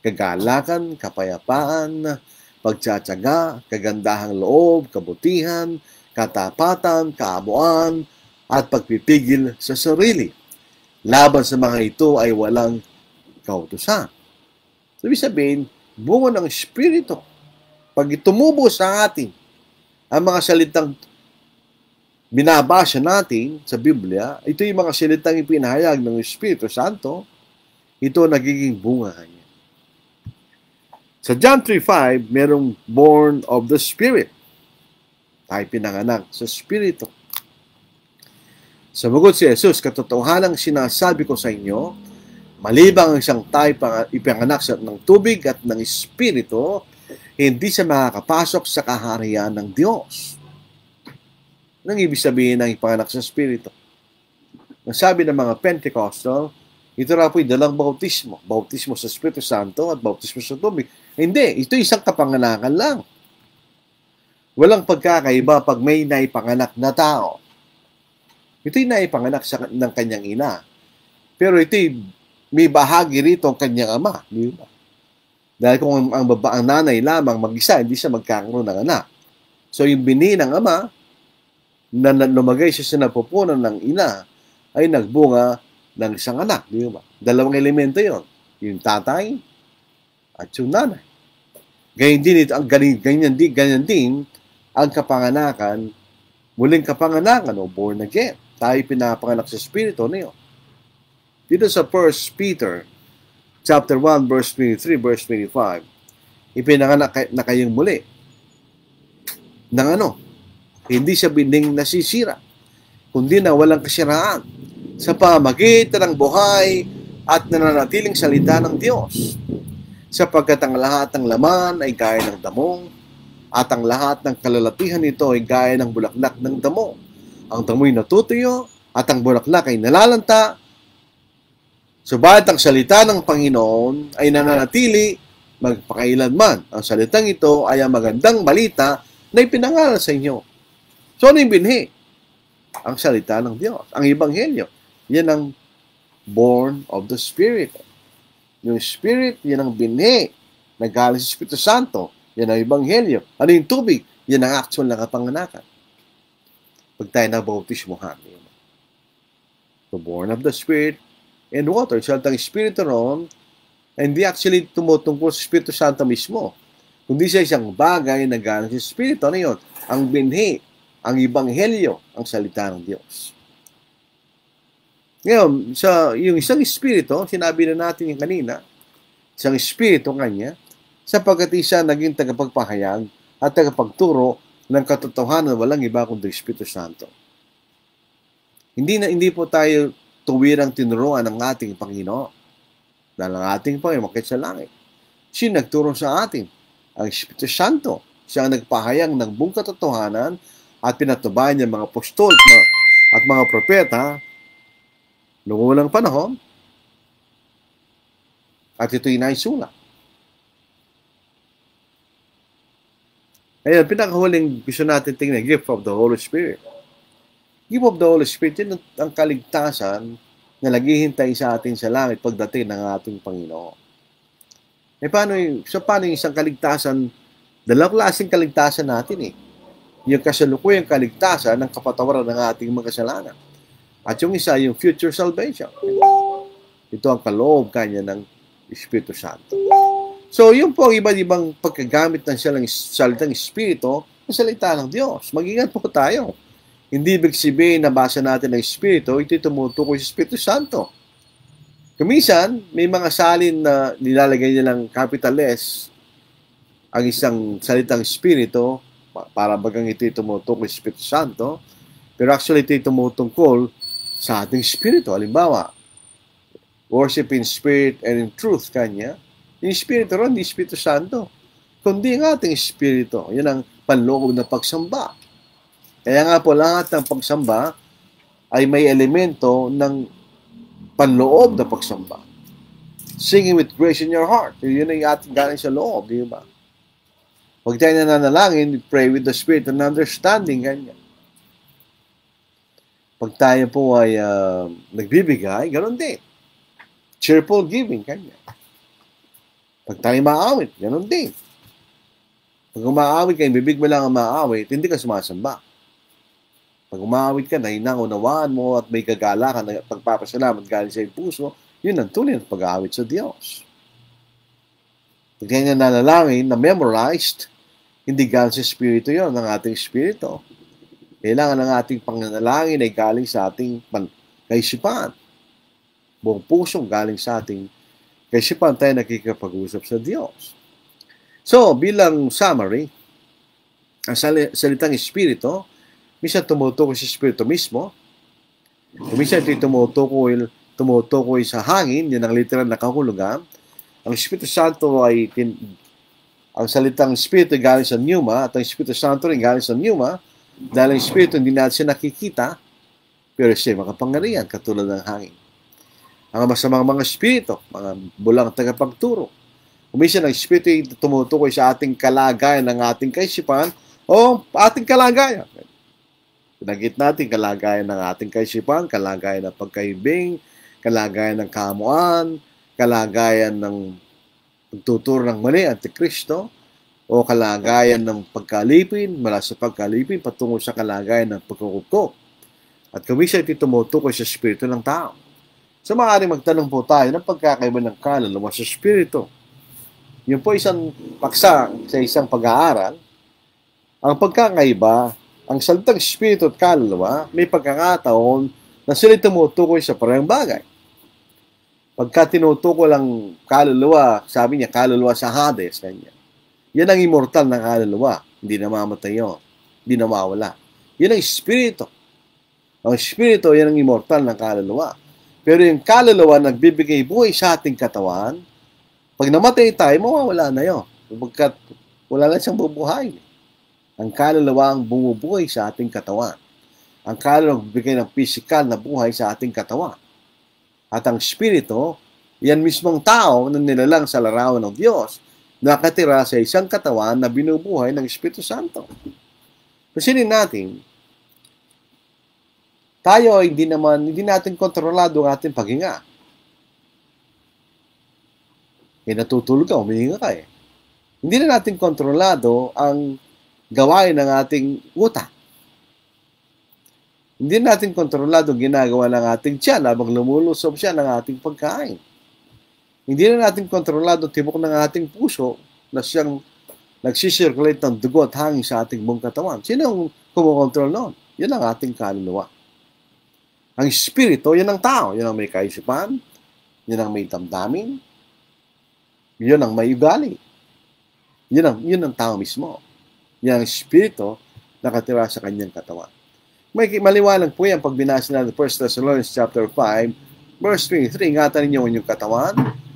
kagalakan, kapayapaan, pagtsatsaga, kagandahang loob, kabutihan, katapatan, kaabuan, at pagpipigil sa sarili. Laban sa mga ito ay walang kautusan. So, ibig sabihin, bunga ng Espiritu. Pag tumubo sa atin ang mga salitang binabasa natin sa Biblia, ito yung mga salitang ipinahayag ng Espiritu Santo, ito nagiging bunga niya. Sa John 3:5, merong born of the Spirit. Tayo pinanganak sa Espiritu. Sumagot si Jesus, katotohanang sinasabi ko sa inyo, malibang ang isang tayo ipanganak ng tubig at ng Espiritu, hindi siya makakapasok sa kaharian ng Diyos. Nang ibig sabihin ng ipanganak sa Espiritu? Ang sabi ng mga Pentecostal, ito raw po'y dalang bautismo. Bautismo sa Espiritu Santo at bautismo sa tubig. Hindi, ito isang kapanganakan lang. Walang pagkakaiba pag may naipanganak na tao. Ito'y naipanganak ng kanyang ina. Pero ito'y may bahagi rito ang kanyang ama. Di ba? Dahil kung ang nanay lamang mag-isa, hindi siya magkakaroon ng anak. So yung bini ng ama, na lumagay siya sa napupunan ng ina, ay nagbunga ng isang anak. Di ba? Dalawang elemento yon, yung tatay at yung nanay. Ganyan din ang kapanganakan, muling kapanganakan o born again. Tayo pinapanganak sa Espiritu niyo. Dito sa 1 Peter chapter 1 verse 23 verse 25, ipinanganak na kayong muli ng hindi siya binding nasisira, kundi na walang kasiraan sa pamagitan ng buhay at nananatiling salita ng Diyos. Sapagkat ang lahat ng laman ay gaya ng damo, at ang lahat ng kalalatihan nito ay gaya ng bulaklak ng damo. Ang damo'y natutuyo, at ang bulaklak ay nalalanta. Subalit ang salita ng Panginoon ay nananatili magpakailanman. Ang salitang ito ay ang magandang balita na ipinangaral sa inyo. So, ano yung binhi? Ang salita ng Diyos. Ang Ebanghelyo. Yan ang born of the Spirit. Yung Spirit, yan ang binhi na galing sa Espiritu Santo. Yan ang Ebanghelyo. Ano yung tubig? Yan ang actual na kapanganakan. Pag tayo nabautismohan. So, born of the Spirit and water. Salitang Espiritu ron, hindi actually tumutungkol sa Espiritu Santo mismo. Kundi sa isang bagay na galing sa Espiritu. Ano yun? Ang binhi, ang Ebanghelyo, ang salita ng Diyos. Ngayon, yung isang Espiritu, sinabi na natin yung kanina, isang Espiritu kanya, sapagkat isa naging tagapagpahayag at tagapagturo ng katotohanan walang iba kundi Espiritu Santo. Hindi po tayo tuwirang tinuruan ng ating Panginoon. Dahil ang ating Panginoon makit sa langit. Siya nagturo sa atin, ang Espiritu Santo. Siya ang nagpahayag ng buong katotohanan at pinatubayan niya mga apostol at mga propeta noong unang panahon, at ito'y naisulat. Ayan, pinakahuling gusto natin tingnan, gift of the Holy Spirit. Gift of the Holy Spirit, yun ang kaligtasan na naghihintay sa atin sa langit pagdating ng ating Panginoon. Paano yung isang kaligtasan? Dalawang klaseng kaligtasan natin Yung kasalukuyang kaligtasan ng kapatawaran ng ating mga kasalanan. At yung isa, yung future salvation. Ito ang kaloob kanya ng Espiritu Santo. So, yun po ang iba't-ibang pagkagamit ng salitang Espiritu ng salita ng Diyos. Mag-ingat po tayo. Hindi ibig sabihin na basa natin ng Espiritu, ito tumutukoy sa Espiritu Santo. Kuminsan, may mga salin na nilalagay nilang capital S ang isang salitang Espiritu para bagang ito tumutukoy sa Espiritu Santo. Pero actually, ito tumutungkol sa ating Espiritu. Halimbawa, worship in spirit and in truth kanya. Yung Espiritu ron, hindi Espiritu Santo. Kundi ang ating Espiritu. Yan ang panloob na pagsamba. Kaya nga po, lahat ng pagsamba ay may elemento ng panloob na pagsamba. Singing with grace in your heart. Yun ang ating galing sa loob, di ba? Huwag tayo nananalangin, pray with the Spirit and understanding kanya. Pag tayo po ay nagbibigay, ganoon din. Cheerful giving, kanya. Pag tayo maawit, ganoon din. Pag umaawit ka, bibig mo lang ang maawit, hindi ka sumasamba. Pag umaawit ka, nahinang-unawaan mo at may kagalakan na pagpapasalamat galing sa iyong puso, yun ang tunay ng pag-aawit sa Diyos. Pag tayo nananalangin na memorized, hindi galing sa Espiritu yun, ng ating Espiritu. Kailangan ng ating panganalangin ay galing sa ating kaisipan. Buong pusong galing sa ating kaisipan tayo nakikipag-usap sa Diyos. So, bilang summary, ang salitang Espiritu, minsan tumutukoy sa Espiritu mismo, minsan ito tumutukoy sa hangin, yan ang literal na kahulugan. Ang Espiritu Santo ay, ang salitang Espiritu ay galing sa pneuma, at ang Espiritu Santo rin galing sa pneuma, dahil ang Espiritu hindi natin siya nakikita, pero siya makapangyarihan katulad ng hangin. Ang masamang mga Espiritu, mga bulang tagapagturo. Minsan ang Espiritu ay tumutukoy sa ating kalagayan ng ating kaisipan o ating kalagayan. Pinagit natin kalagayan ng ating kaisipan, kalagayan ng pagkaibing, kalagayan ng kamuan, kalagayan ng pagtuturo ng mali, Antikristo, o kalagayan ng pagkalipin, mula sa pagkalipin patungo sa kalagayan ng pagkukupkop. At kumisa ito tumutukoy sa Espiritu ng tao. So maaaring magtanong po tayo ng pagkakaiba ng kaluluwa sa Espiritu. Yun po isang paksa sa isang pag-aaral. Ang pagkakaiba, ang salitang Espiritu at kaluluwa, may pagkakataon na sila tumutukoy sa parehong bagay. Pagka tinutukoy lang kaluluwa, sabi niya, kaluluwa sa Hades, kanya. Yan ang immortal na kaluluwa. Hindi namamatay yun. Hindi nawawala. Yan ang Espiritu. Ang Espiritu, yan ang immortal na kaluluwa. Pero yung kaluluwa nagbibigay buhay sa ating katawan, pag namatay tayo, mawawala na yun. Pagkat wala lang siyang bubuhay. Ang kaluluwa ang bumubuhay sa ating katawan. Ang kaluluwa nagbibigay ng physical na buhay sa ating katawan. At ang Espiritu, yan mismong tao na nilalang sa larawan ng Diyos, nakatira sa isang katawan na binubuhay ng Espiritu Santo. Pasinin natin, tayo hindi natin kontrolado ang ating paghinga. Natutulog ka, humihinga ka . Hindi na natin kontrolado ang gawain ng ating utak. Hindi natin kontrolado ginagawa ng ating tiyan habang lumulusob siya ng ating pagkain. Hindi na natin kontrolado tibok ng ating puso na siyang nagsisirculate ng dugo at hangin sa ating buong katawan. Sino ang kumokontrol noon? Yan ang ating kaluluwa. Ang espiritu, yan ang tao. Yan ang may kaisipan. Yan ang may damdamin. Yan ang may ugali. Yan ang tao mismo. Yan ang espiritu nakatira sa kanyang katawan. May maliwanag po yan pag binasa natin 1 Thessalonians chapter 5, verse 23, ingatan ninyo ang inyong katawan,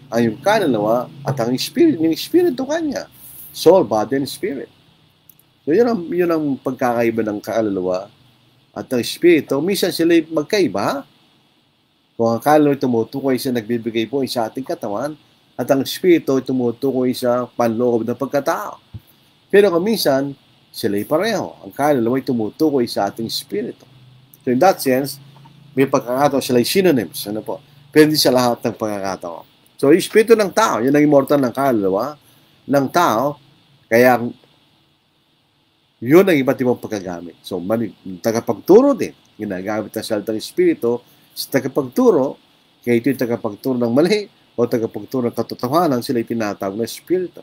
ang inyong kaluluwa, at ang espiritu, yung espiritu kanya. Soul, body, and spirit. So yun ang pagkakaiba ng kaluluwa at ang espiritu. Minsan sila magkaiba. Kung ang kaluluwa tumutukoy sa nagbibigay po sa ating katawan, at ang espiritu tumutukoy sa panloob ng pagkatao. Pero kung minsan, sila'y pareho. Ang kaluluwa ay tumutukoy sa ating espiritu. So in that sense, may pagkakataon sila'y synonyms. Ano po? Pero hindi sa lahat ng pagkakataon. So yung espiritu ng tao, yun ang immortal ng kaluluwa ng tao, kaya yun ang iba't ibang pagkagamit. So tagapagturo din. Ginagamit ang salitang espiritu sa tagapagturo, kaya ito yung tagapagturo ng mali o tagapagturo ng katotohanan, sila'y tinatawag na espiritu.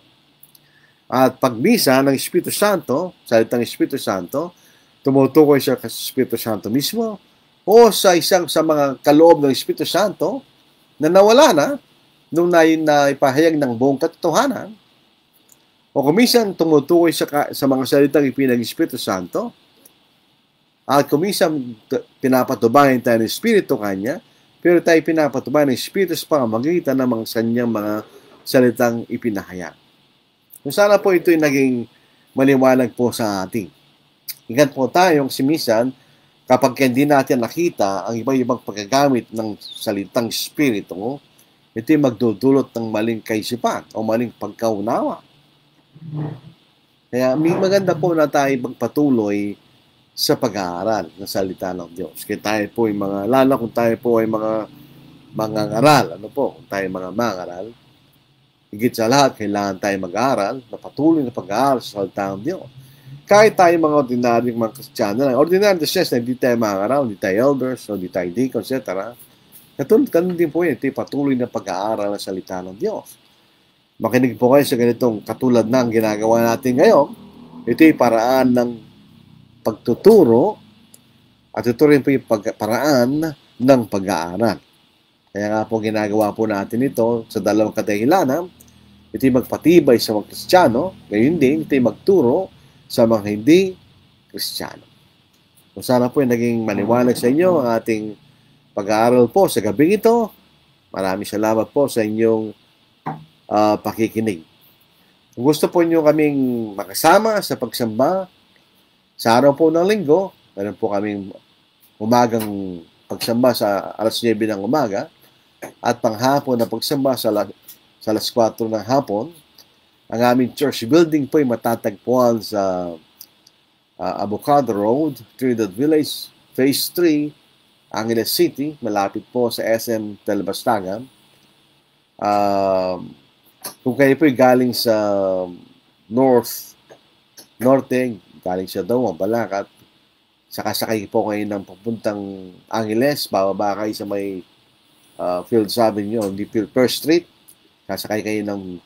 At pagmisa ng Espiritu Santo, salitang Espiritu Santo, tumutukoy siya sa Espiritu Santo mismo o sa isang sa mga kaloob ng Espiritu Santo na nawala na nung naipahayag ng buong katotohanan. O kumisan tumutukoy sa mga salitang ipinag-Espiritu Santo at kumisan pinapatubayan tayo ng Espiritu kanya, pero tayo pinapatubayan ng Espiritu sa pamamagitan ng mga kanyang mga salitang ipinahayag. So sana po ito'y naging maliwanag po sa ating. Ingat po tayong simisan kapag hindi natin nakita ang iba-ibang paggagamit ng salitang espiritu, ito'y magdudulot ng maling kaisipan o maling pagkaunawa. Kaya maganda po na tayo magpatuloy sa pag-aaral ng salita ng Diyos. Kaya tayo po ay lalo kung tayo po ay mga mangangaral, kung tayo mga mangaral, higit sa lahat, kailangan tayo mag-aaral, na patuloy na pag-aaral sa salita ng Diyos. Kahit tayo mga ordinaryong mga Kristiyano lang, ordinary the sense na hindi tayo mag-aaral, hindi tayo elders, hindi tayo deacon, etc. Ganun din po yun, ito patuloy na pag-aaral ng salita ng Diyos. Makinig po kayo sa ganitong katulad ng ginagawa natin ngayon. Ito paraan ng pagtuturo at ito rin po yung paraan ng pag-aaral. Kaya nga po ginagawa po natin ito sa dalawang kadahilanan. Ito'y magpatibay sa mga Kristiyano, ngayon din ito'y magturo sa mga hindi Kristiyano. So sana po naging maliwanag sa inyo ang ating pag-aaral po sa gabing ito. Maraming salamat po sa inyong pakikinig. Kung gusto po niyo kaming makasama sa pagsamba sa araw po ng linggo, meron po kaming umagang pagsamba sa alas 9 ng umaga at panghapon na pagsamba sa alas 4 ng hapon. Ang aming church building po ay matatagpuan sa Avocado Road, Trinidad Village, Phase 3, Angeles City, malapit po sa SM Telebastagan. Kung kayo po ay galing sa norte, galing sa Dawa, Balacat, sakasakay po kayo ng papuntang Angeles, bababa kayo sa may Fields Avenue, hindi First Street, sasakay kayo ng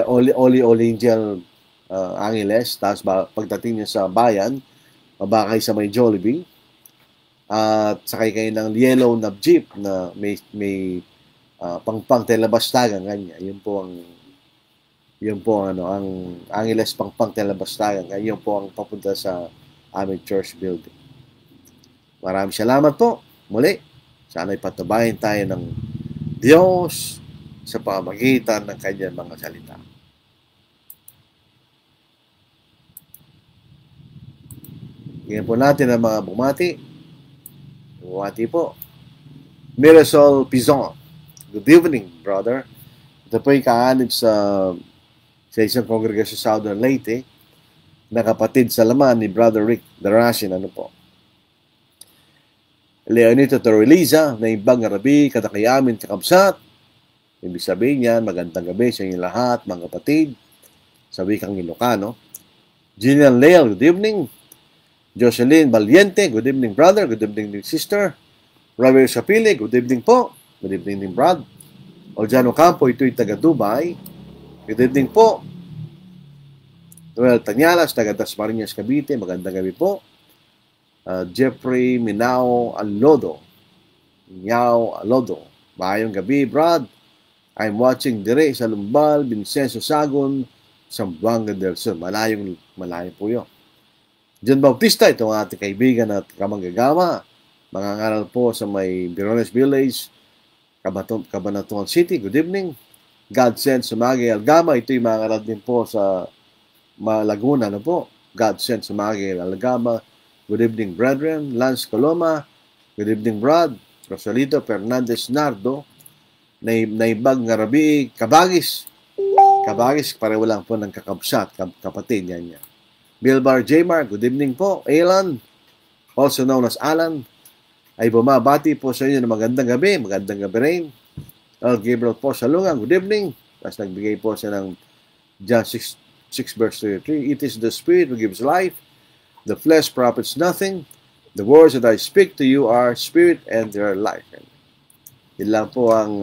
Oli Angel Angeles, tapos pagdating niyo sa bayan, bababa kayo sa may Jollibee, at sakay kayo ng yellow na jeep na may pangpang Telebastagan kanya. Yun po ang Angeles pangpang Telebastagan. Yun po ang papunta sa aming church building. Maraming salamat po. Muli, sana'y patubayan tayo ng Diyos sa pamamagitan ng kanyang mga salita. Ngayon po natin ang mga bumati. Bumati po. Mirasol Pizon. Good evening, brother. Ito po ay kaanib sa isang kongregasyon sa Southern Leyte na kapatid sa laman ni Brother Rick Darashin. Leonito Torreliza, na ibang Arabi, katakayamin, kakabsat. Ibig sabihin niyan, magandang gabi sa inyo lahat, mga kapatid, sa wikang Ilocano. Gillian Leal, good evening. Jocelyn Valiente, good evening, brother. Good evening, sister. Ravel Sapili, good evening po. Good evening din, Brad. Oljano Campo, ito'y taga Dubai. Good evening po. Noel Tanyalas, taga Dasmariñas, Cavite, magandang gabi po. Jeffrey Minao Alodo. Maayong gabi, Brad. I'm watching dire sa Lumbal, Vincenzo Sagon, Zamboanga del Sur. Malayo po yun. John Bautista, ito ang ating kaibigan at kamanggagawa. Mangangaral po sa may Birones Village, Cabanatuan City. Good evening. God send Sumagi Algama. Ito'y mangangaral din po sa Laguna na po. God send Sumagi Algama. Good evening, brethren. Lance Coloma. Good evening, Brad. Rosalito Fernandez Nardo. Naibag nga rabi, Kabagis, pareho lang po ng kakabsat, kapatid yan. Bilbar Jmar, good evening po. Alan, also known as Alan, ay bumabati po sa inyo ng magandang gabi rin. Gabriel po sa Lungang, good evening. Tapos nagbigay po siya ng John 6 verse 33, it is the Spirit who gives life, the flesh profits nothing, the words that I speak to you are spirit and they are life. Yun lang po ang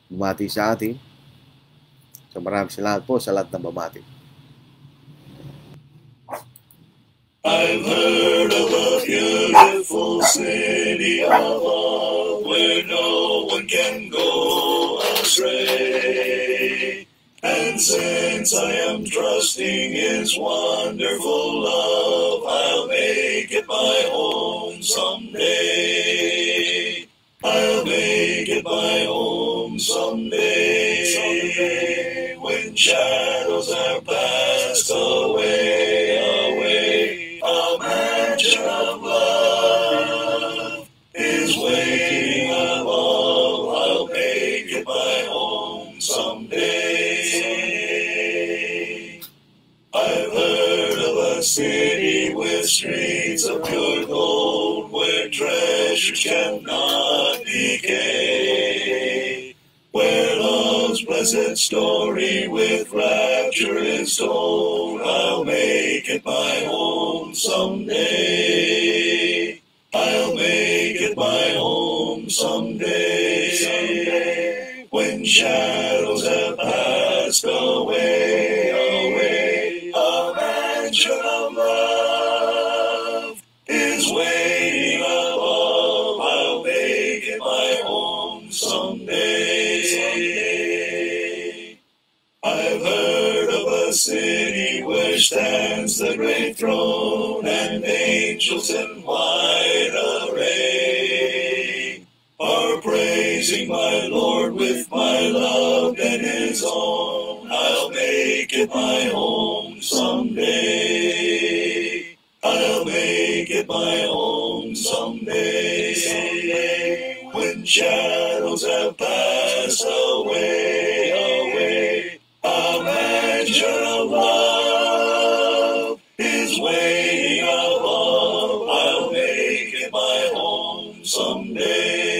bumati sa atin. So maraming salamat po sa lahat ng bumati. I've heard of a beautiful city of love where no one can go astray. And since I am trusting His wonderful love, I'll make it my home someday. I'll make it my home someday. When shadows are passed away, a mansion of love is waiting above. I'll make it my home someday. I've heard of a city with streets of pure gold, where treasures cannot decay, where love's blessed story with rapture is told. I'll make it my home someday. I'll make it my home someday. When shadows have passed away, a mansion of love is waiting above. I'll make it my home someday. I've heard of a city where stands the great throne, and angels in white array are praising my Lord with my love and His own. I'll make it my home someday. I'll make it my home someday. When shadows have passed away, a mansion of love is waiting above. I'll make it my home someday.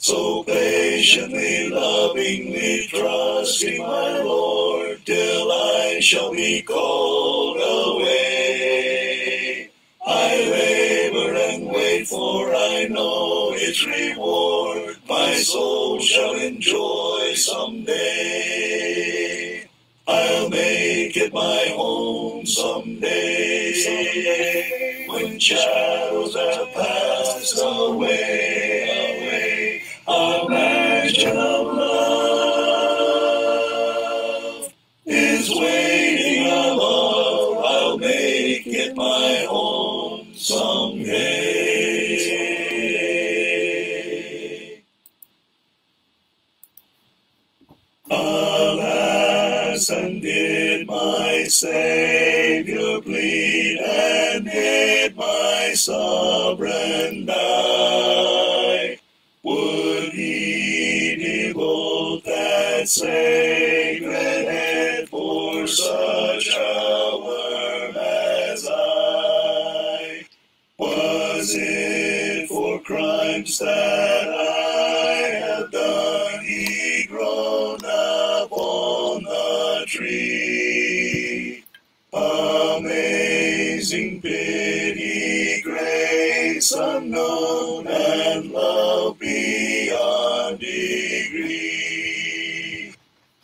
So patiently, lovingly trusting my Lord till I shall be called away. I labor and wait, for I know its reward my soul shall enjoy someday. I'll make it my home someday. When shadows are passed away, a mansion of love is waiting above. I'll make it my home someday. Alas, and did my Savior bleed, and did my sovereign die? Would He devote that sacred head for such a worm as I? Was it for crimes that I have done, he groaned upon the tree. Amazing pity, grace unknown, and love beyond degree.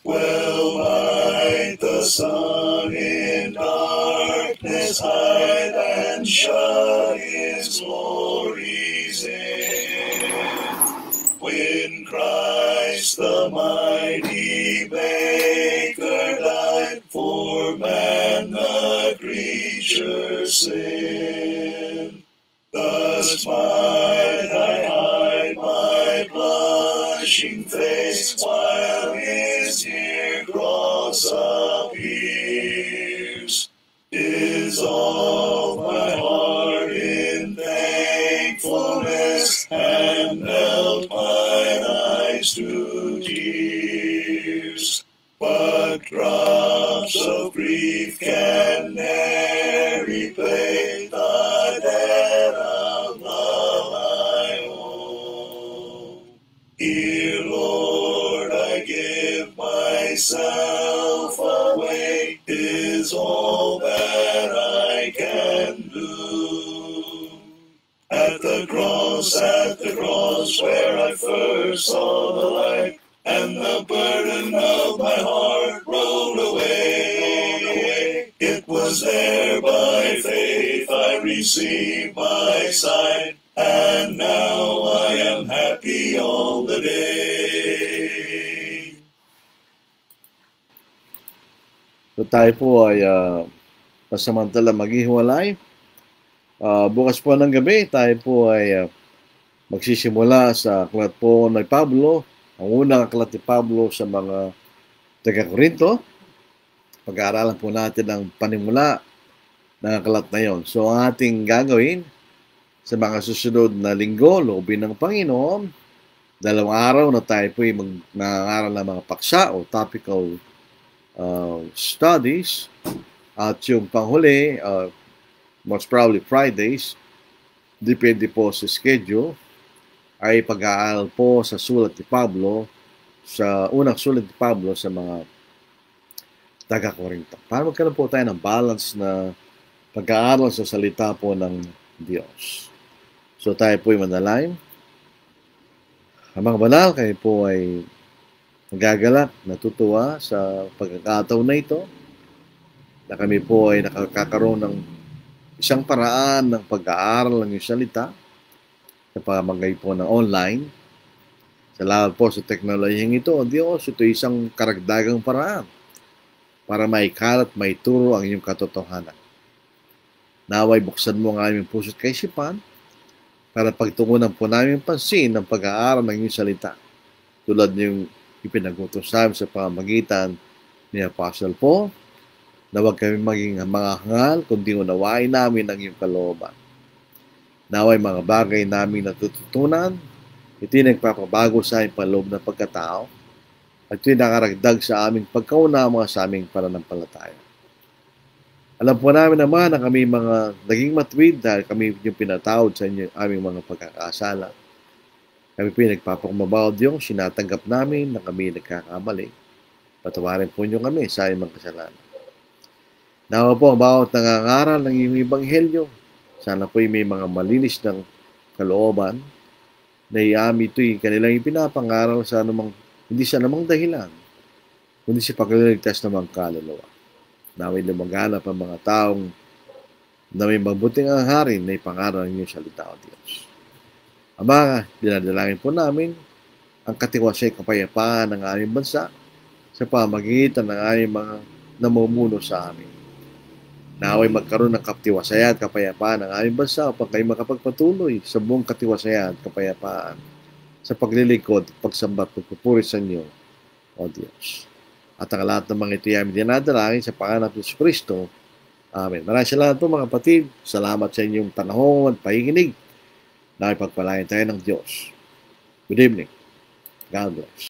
Well might the sun in darkness hide and shut his glories in, when Christ the mighty Maker died for man the creature's sin. Thus might I hide my blushing face while his dear cross appears. Dissolve my heart in thankfulness and melt mine eyes to tears. But drops of grief can ne'er repay the debt of love I owe. Here, Lord, I give myself away, 'tis all that I can do. At the cross where I first saw the light, and the burden of my heart rolled away. It was there by faith I received my sight, and now I am happy all the day. So tayo po ay pasamantala maghihiwalay. Bukas po ng gabi, tayo po ay magsisimula sa aklat po ni Pablo, ang unang aklat ni Pablo sa mga taga-Korinto. Pag-aaralan po natin ang panimula ng aklat na yon. So ang ating gagawin sa mga susunod na linggo, loobin ng Panginoon, 2 araw na tayo po ay mag-aaral ng mga paksa o topical studies, at yung panghuli, most probably Fridays, depende po sa schedule, ay pag-aaral po sa sulat ni Pablo, sa unang sulat ni Pablo sa mga taga-Korinto. Para magkaroon po tayo ng balance na pag-aaral sa salita po ng Diyos. So tayo po ay manalangin. Mga banal, kayo po ay nagagalak, natutuwa sa pagkakataon na ito, na kami po ay nakakaroon ng isang paraan ng pag-aaral ng iyong salita sa pamagay po ng online. Salamat po sa teknolohiyang ito, Diyos. Ito isang karagdagang paraan para maikalat, maituro ang iyong katotohanan. Naway buksan mo ang aming puso't kaisipan para pagtungunan po namin pansin ng pag-aaral ng iyong salita. Tulad niyong ipinagutos sa amin sa pamamagitan ni Apostle Paul, na huwag kami maging mga hangal, kundi unawain namin ang iyong kalooban. Naway mga bagay namin natututunan, ito'y nagpapabago sa aming paloob na pagkatao, at ito'y nakaragdag sa aming pagkaunama sa aming pananampalataya. Alam po namin naman na kami mga naging matuwid dahil kami yung pinatawad sa inyo aming mga pagkakasala. Kami po yung nagpapakumabaw Diyos, sinatanggap namin na kami nagkakamali. Patawarin po niyo kami sa aming mga kasalanan. Nawa po ang bawat nangangaral ng iyong ebanghelyo. Sana po may mga malinis ng kalooban na iami ito'y kanilang ipinapangaral sa anumang, hindi sa anumang dahilan, kundi sa pagliligtas ng mga kaluluwa. Naway lumaganap ang mga taong na may mabuting hangarin na ipangaral ng iyong salita o Diyos. Ama, dinadalangin po namin ang katiwasay kapayapaan ng aming bansa sa pamagitan ng aming mga namumuno sa amin. Naway magkaroon ng katiwasayan at kapayapaan ng aming bansa upang kayo makapagpatuloy sa buong katiwasayan at kapayapaan sa paglilingkod at pagsamba at pagpupuri sa inyo, O Diyos. At ang lahat ng mga ito ay dinadalangin sa pangalan ng Diyos Kristo. Amen. Maraming salamat po mga kapatid. Salamat sa inyong panahon at pakikinig. Nakipagpalain tayo ng Diyos. Good evening. God bless.